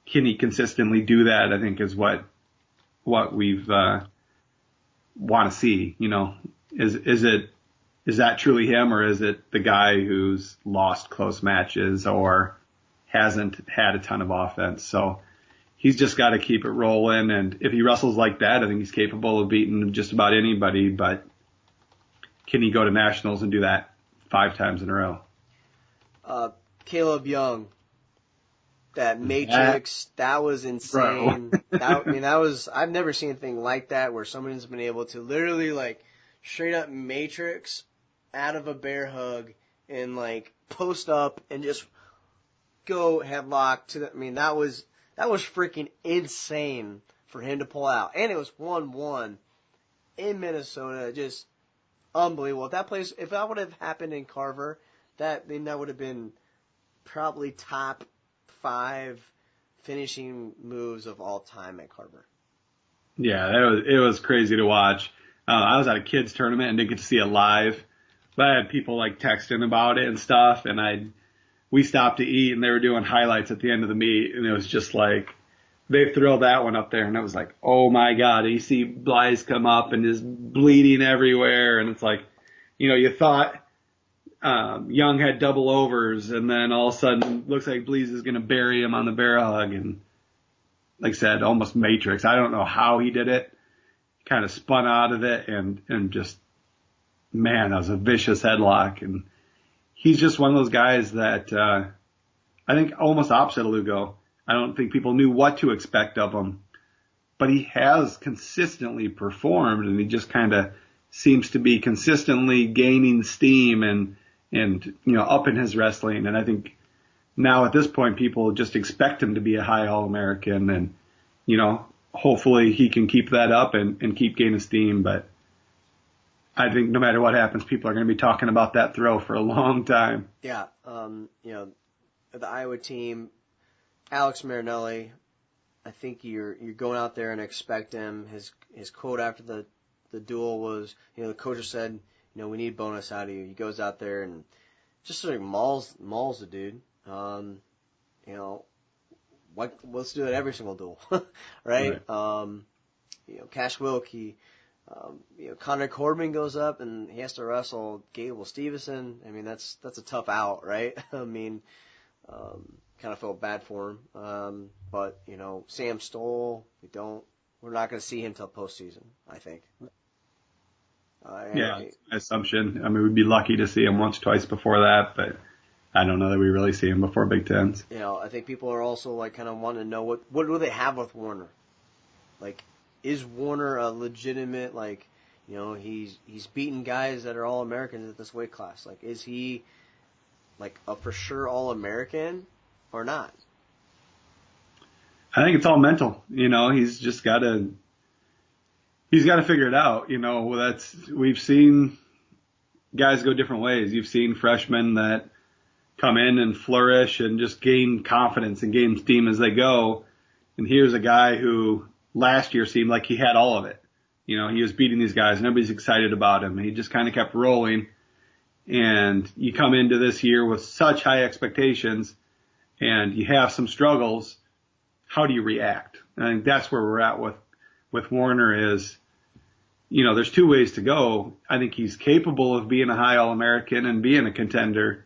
Can he consistently do that? I think is what we've want to see. Is that truly him, or is it the guy who's lost close matches or hasn't had a ton of offense? So he's just got to keep it rolling. And if he wrestles like that, I think he's capable of beating just about anybody. But can he go to nationals and do that 5 times in a row? Caleb Young, that Matrix, that was insane. I've never seen anything like that where someone's been able to literally like straight up Matrix out of a bear hug and like post up and just go headlock to that was freaking insane for him to pull out. And it was 1-1 in Minnesota, just unbelievable. If that would have happened in Carver, that would have been probably top 5 finishing moves of all time at Carver. Yeah, it was crazy to watch. I was at a kids tournament and didn't get to see it live, but I had people like texting about it and stuff, and we stopped to eat and they were doing highlights at the end of the meet, and it was just like they threw that one up there, and it was like, oh my God, and you see Blythe come up and is bleeding everywhere, and it's like, you thought Young had double overs, and then all of a sudden looks like Bleeze is going to bury him on the bear hug, and like I said, almost Matrix. I don't know how he did it. Kind of spun out of it and just, man, that was a vicious headlock. And he's just one of those guys that I think almost opposite of Lugo. I don't think people knew what to expect of him, but he has consistently performed, and he just kind of seems to be consistently gaining steam and up in his wrestling. And I think now at this point, people just expect him to be a high All-American, and, hopefully he can keep that up and keep gaining steam. But I think no matter what happens, people are going to be talking about that throw for a long time. Yeah. The Iowa team, Alex Marinelli, I think you're going out there and expect him. His quote after the duel was, the coach said, we need bonus out of you. He goes out there and just sort of mauls the dude. Let's do it every single duel, right? Cash Wilkie, Connor Corbin goes up and he has to wrestle Gable Stevenson. I mean, that's a tough out, right? I mean, kind of felt bad for him. But Sam Stoll, we're not going to see him till postseason, I think. Assumption. I mean, we'd be lucky to see him once, twice before that, but I don't know that we really see him before Big Tens. You know, I think people are also like kind of wanting to know what do they have with Warner? Like, is Warner a legitimate, like, you know, he's beaten guys that are All-Americans at this weight class. Like, is he like a for sure All-American or not? I think it's all mental. You know, he's got to figure it out. You know, we've seen guys go different ways. You've seen freshmen that come in and flourish and just gain confidence and gain steam as they go. And here's a guy who last year seemed like he had all of it. You know, he was beating these guys and everybody's excited about him. He just kind of kept rolling. And you come into this year with such high expectations and you have some struggles. How do you react? I think that's where we're at with Warner is, you know, there's two ways to go. I think he's capable of being a high All-American and being a contender.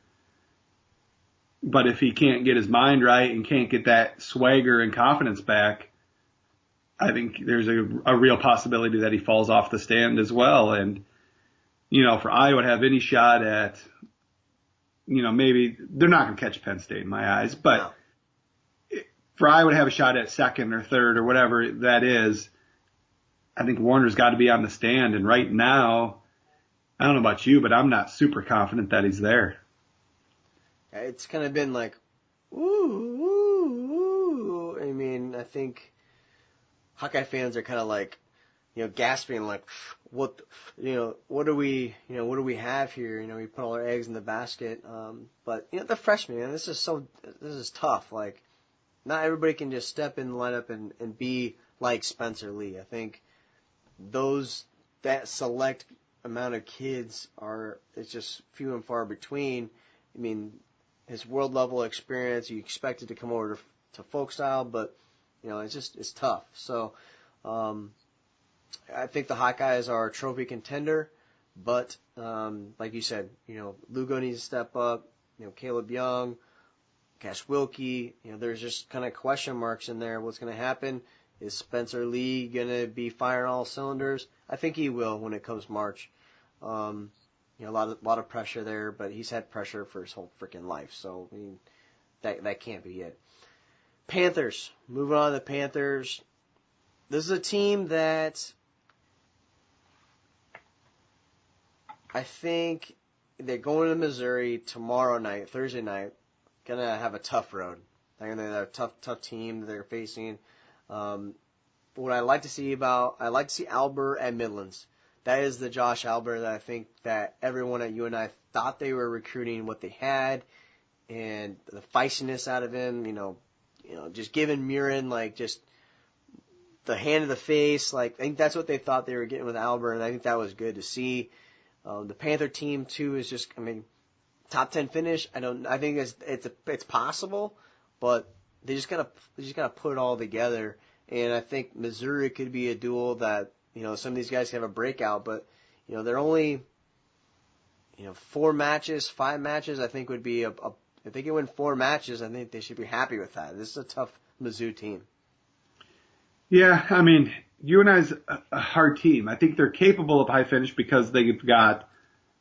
But if he can't get his mind right and can't get that swagger and confidence back, I think there's a real possibility that he falls off the stand as well. And, you know, for Iowa to have any shot at, you know, maybe they're not going to catch Penn State in my eyes, but for Iowa to have a shot at second or third or whatever that is, I think Warner's got to be on the stand. And right now, I don't know about you, but I'm not super confident that he's there. It's kind of been like, ooh. I mean, I think Hawkeye fans are kind of like, you know, gasping like, what do we have here? You know, we put all our eggs in the basket. But you know, the freshmen, man, this is tough. Like, not everybody can just step in the lineup and be like Spencer Lee. I think that select amount of kids it's just few and far between. I mean, his world level experience, you expect it to come over to folk style, but you know, it's tough. So, I think the Hawkeyes are a trophy contender, but, like you said, you know, Lugo needs to step up, you know, Caleb Young, Cash Wilkie, you know, there's just kind of question marks in there. What's going to happen? Is Spencer Lee going to be firing all cylinders? I think he will when it comes March. You know, a lot of pressure there, but he's had pressure for his whole freaking life. So, I mean, that can't be it. Panthers. Moving on to the Panthers. This is a team that I think they're going to Missouri tomorrow night, Thursday night. Going to have a tough road. They're going to have a tough team that they're facing. What I like to see Albert at Midlands. That is the Josh Albert that I think that everyone at UNI thought they were recruiting what they had, and the feistiness out of him, you know, just giving Murin like just the hand of the face. Like, I think that's what they thought they were getting with Albert, and I think that was good to see. The Panther team too is just, I mean, top 10 finish. I think it's possible, but they just gotta put it all together. And I think Missouri could be a duel that, you know, some of these guys can have a breakout, but, you know, they're only, you know, 5 matches, I think would be if they can win 4 matches, I think they should be happy with that. This is a tough Mizzou team. Yeah, I mean, UNI's a hard team. I think they're capable of high finish because they've got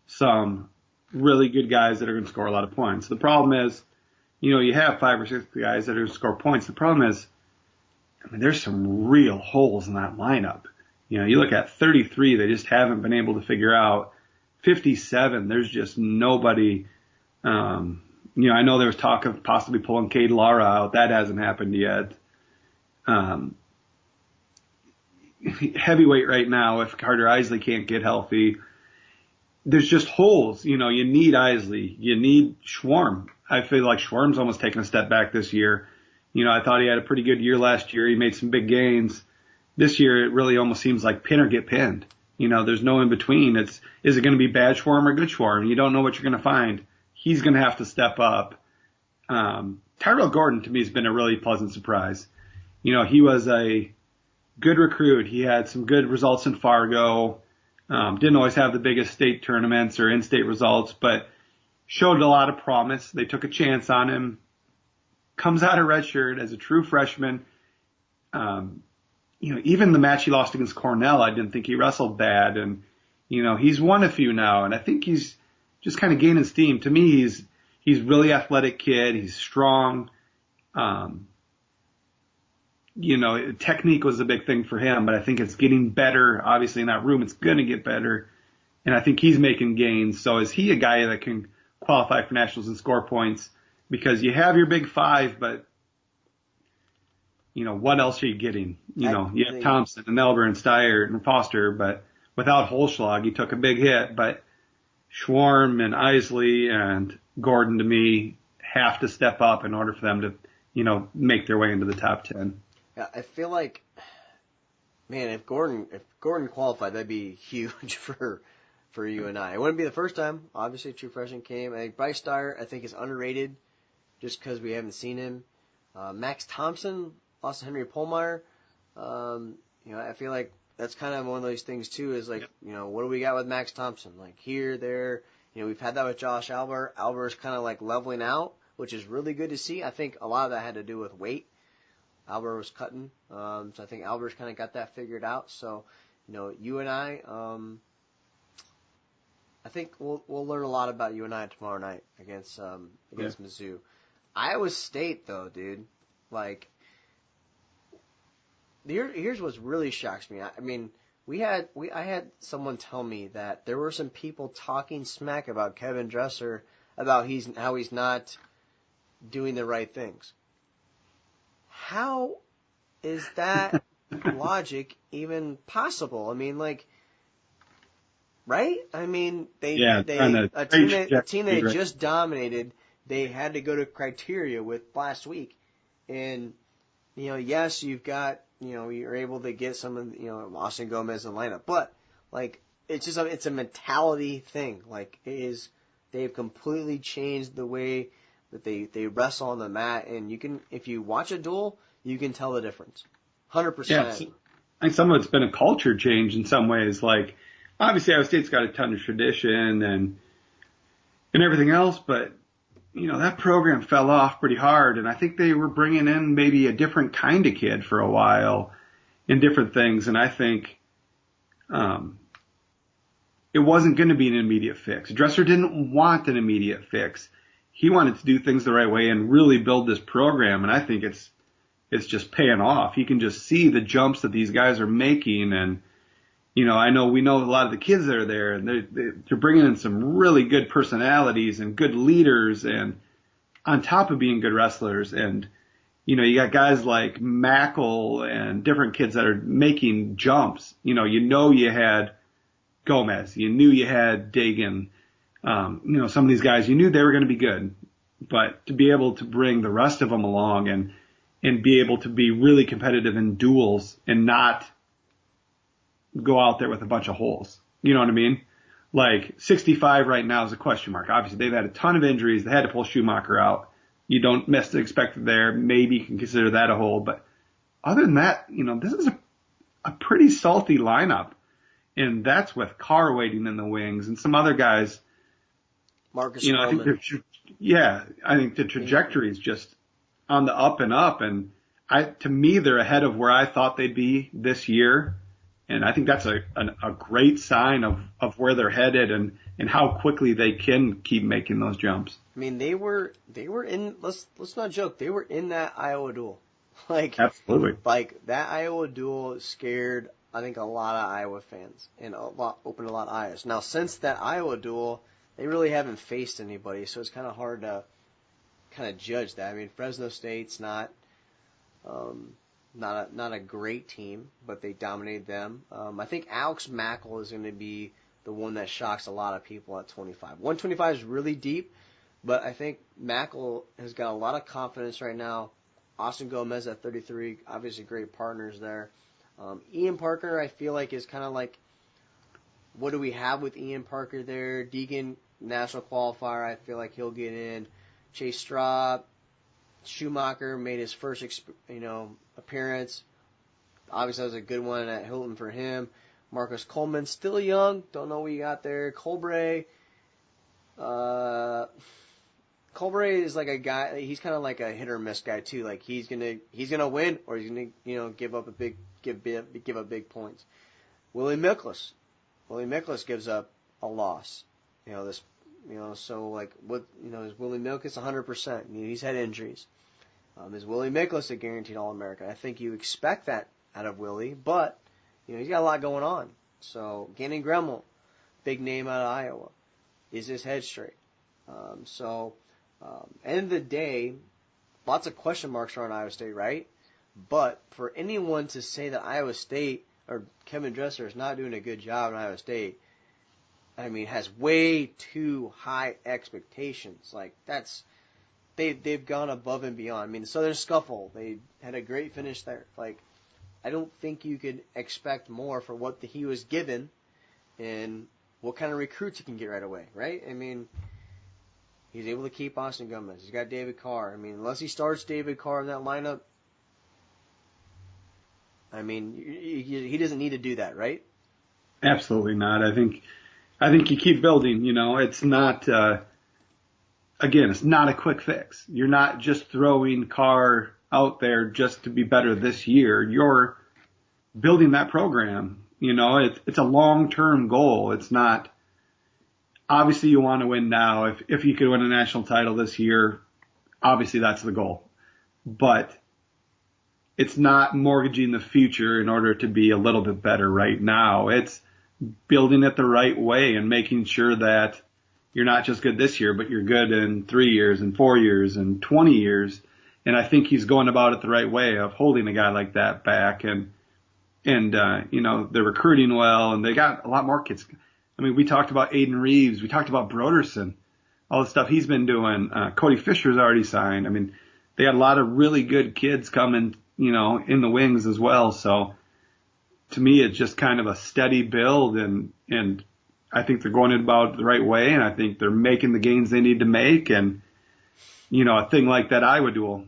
some really good guys that are going to score a lot of points. The problem is, you know, you have 5 or 6 guys that are going to score points. The problem is, I mean, there's some real holes in that lineup. You know, you look at 33, they just haven't been able to figure out. 57, there's just nobody. You know, I know there was talk of possibly pulling Cade Lara out. That hasn't happened yet. Heavyweight right now, if Carter Isley can't get healthy, there's just holes. You know, you need Isley. You need Schwarm. I feel like Schwarm's almost taken a step back this year. You know, I thought he had a pretty good year last year. He made some big gains. This year, it really almost seems like pin or get pinned. You know, there's no in between. Is it going to be bad Schwarm or good Schwarm? You don't know what you're going to find. He's going to have to step up. Tyrell Gordon, to me, has been a really pleasant surprise. You know, he was a good recruit. He had some good results in Fargo. Didn't always have the biggest state tournaments or in-state results, but showed a lot of promise. They took a chance on him. Comes out of redshirt as a true freshman. You know, even the match he lost against Cornell, I didn't think he wrestled bad. And, you know, he's won a few now, and I think he's just kind of gaining steam. To me, he's he's really athletic kid. He's strong. Technique was a big thing for him, but I think it's getting better. Obviously in that room, it's going to get better. And I think he's making gains. So is he a guy that can qualify for nationals and score points? Because you have your big five, but what else are you getting? You have Thompson and Elber and Steyer and Foster, but without Holschlag, he took a big hit. But Schwarm and Isley and Gordon, to me, have to step up in order for them to, make their way into the top 10. Yeah, I feel like, man, if Gordon qualified, that'd be huge for UNI. It wouldn't be the first time. Obviously, a true freshman came. I think Bryce Steyer, is underrated just because we haven't seen him. Max Thompson, lost to Henry Pohlmeyer. I feel like that's kind of one of those things, too, is like, what do we got with Max Thompson? Like here, there. We've had that with Josh Alber. Alber's kind of like leveling out, which is really good to see. I think a lot of that had to do with weight. Alber was cutting. So I think Alber's kind of got that figured out. So, UNI, I think we'll learn a lot about UNI tomorrow night against Mizzou. Iowa State, though, dude, like, here's what really shocks me. I mean, I had someone tell me that there were some people talking smack about Kevin Dresser about how he's not doing the right things. How is that logic even possible? I mean, like, right? I mean, a team they just dominated, they had to go to criteria with last week. And, yes, you've got, you're able to get some of, Austin Gomez in the lineup. But, like, it's a mentality thing. Like, they've completely changed the way that they wrestle on the mat. And if you watch a duel, you can tell the difference. 100%. Yeah, I think some of it's been a culture change in some ways. Like, obviously, Iowa State's got a ton of tradition and everything else, but, that program fell off pretty hard. And I think they were bringing in maybe a different kind of kid for a while in different things. And I think it wasn't going to be an immediate fix. Dresser didn't want an immediate fix. He wanted to do things the right way and really build this program. And I think it's just paying off. You can just see the jumps that these guys are making. And, we know a lot of the kids that are there, and they're bringing in some really good personalities and good leaders, and on top of being good wrestlers. And, you got guys like Mackle and different kids that are making jumps. You had Gomez. You knew you had Dagan. Some of these guys, you knew they were going to be good. But to be able to bring the rest of them along and be able to be really competitive in duels and not go out there with a bunch of holes. You know what I mean? Like, 65 right now is a question mark. Obviously, they've had a ton of injuries. They had to pull Schumacher out. You don't necessarily expect it there. Maybe you can consider that a hole. But other than that, this is a pretty salty lineup. And that's with Carr waiting in the wings and some other guys. Marcus I think the trajectory is just on the up and up. And to me, they're ahead of where I thought they'd be this year. And I think that's a great sign of where they're headed and how quickly they can keep making those jumps. I mean, they were in, let's not joke, they were in that Iowa duel. Like, absolutely. Like, that Iowa duel scared, I think, a lot of Iowa fans and opened a lot of eyes. Now, since that Iowa duel, they really haven't faced anybody, so it's kind of hard to kind of judge that. I mean, Fresno State's not a great team, but they dominated them. I think Alex Mackle is going to be the one that shocks a lot of people at 25. 125 is really deep, but I think Mackle has got a lot of confidence right now. Austin Gomez at 33, obviously great partners there. Ian Parker, I feel like, is kind of like, what do we have with Ian Parker there? Deegan, national qualifier, I feel like he'll get in. Chase Straub, Schumacher made his first, appearance. Obviously, that was a good one at Hilton for him. Marcus Coleman, still young. Don't know what you got there. Colbray. Colbray is like a guy. He's kind of like a hit or miss guy too. Like he's gonna win or he's gonna give up big points. Willie Miklas gives up a loss. So like what is Willie Milkus 100%? He's had injuries. Is Willie Miklas a guaranteed All-American? I think you expect that out of Willie, but he's got a lot going on. So Gannon Gremmel, big name out of Iowa, is his head straight? End of the day, lots of question marks around Iowa State, right? But for anyone to say that Iowa State or Kevin Dresser is not doing a good job in Iowa State, has way too high expectations. Like they've gone above and beyond. The Southern Scuffle, they had a great finish there. Like I don't think you could expect more for what he was given and what kind of recruits he can get right away, right? He's able to keep Austin Gomez. He's got David Carr. Unless he starts David Carr in that lineup, he doesn't need to do that, right? Absolutely not. I think you keep building. It's not. Again, it's not a quick fix. You're not just throwing Carr out there just to be better this year. You're building that program. It's a long-term goal. It's not. Obviously, you want to win now. If you could win a national title this year, obviously that's the goal. But it's not mortgaging the future in order to be a little bit better right now. It's building it the right way and making sure that you're not just good this year, but you're good in 3 years and 4 years and 20 years. And I think he's going about it the right way of holding a guy like that back and they're recruiting well and they got a lot more kids. We talked about Aiden Reeves. We talked about Broderson, all the stuff he's been doing. Cody Fisher's already signed. They had a lot of really good kids coming, in the wings as well. So to me, it's just kind of a steady build and I think they're going about it the right way. And I think they're making the gains they need to make. And, a thing like that Iowa duel,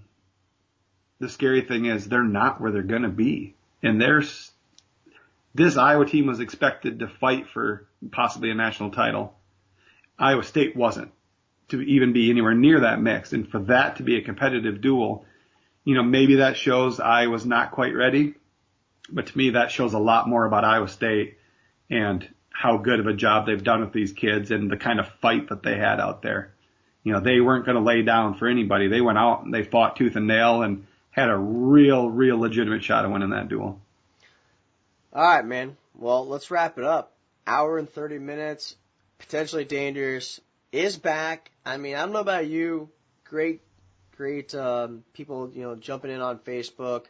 the scary thing is they're not where they're going to be. And this Iowa team was expected to fight for possibly a national title. Iowa State wasn't to even be anywhere near that mix. And for that to be a competitive duel, maybe that shows Iowa's not quite ready. But to me, that shows a lot more about Iowa State and how good of a job they've done with these kids and the kind of fight that they had out there. They weren't going to lay down for anybody. They went out and they fought tooth and nail and had a real legitimate shot of winning that duel. All right, man. Well, let's wrap it up. Hour and 30 minutes. Potentially Dangerous is back. I don't know about you. Great people, jumping in on Facebook.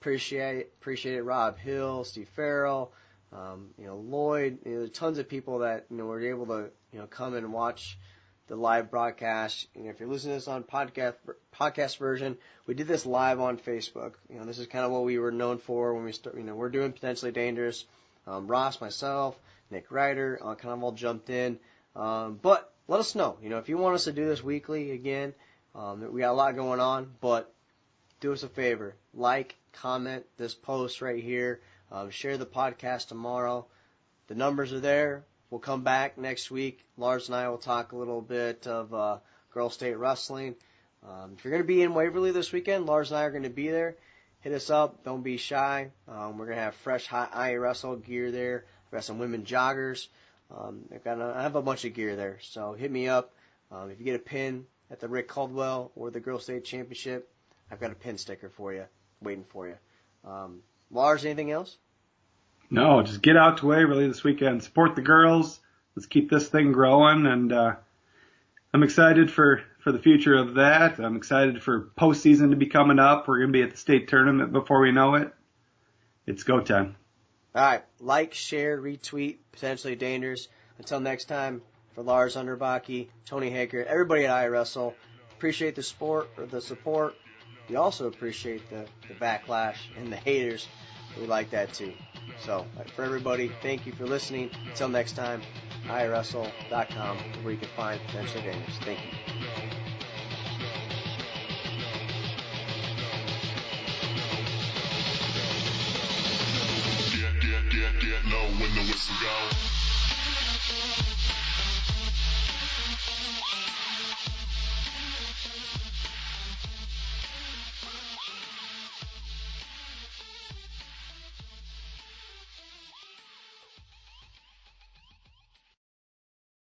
Appreciate it. Rob Hill, Steve Farrell, Lloyd. Tons of people that were able to come and watch the live broadcast. If you're listening to this on podcast version, we did this live on Facebook. This is kind of what we were known for when we start. We're doing Potentially Dangerous. Ross, myself, Nick Ryder, kind of all jumped in. But let us know. If you want us to do this weekly again, we got a lot going on. But do us a favor, like, comment this post right here. Share the podcast tomorrow. The numbers are there. We'll come back next week. Lars and I will talk a little bit of Girls State Wrestling. If you're going to be in Waverly this weekend, Lars and I are going to be there. Hit us up. Don't be shy. We're going to have fresh, hot IA Wrestle gear there. I've got some women joggers. I have a bunch of gear there. So hit me up. If you get a pin at the Rick Caldwell or the Girls State Championship, I've got a pin sticker for you, waiting for you. Lars, anything else? No, just get out to Waverly this weekend. Support the girls. Let's keep this thing growing. And I'm excited for the future of that. I'm excited for postseason to be coming up. We're going to be at the state tournament before we know it. It's go time. All right. Like, share, retweet, Potentially Dangerous. Until next time, for Lars Underbakke, Tony Hager, everybody at iWrestle, appreciate the support. We also appreciate the backlash and the haters. We like that too. So, for everybody, thank you for listening. Until next time, iWrestle.com, where you can find Potentially Dangerous. Thank you. Get low when the whistle go.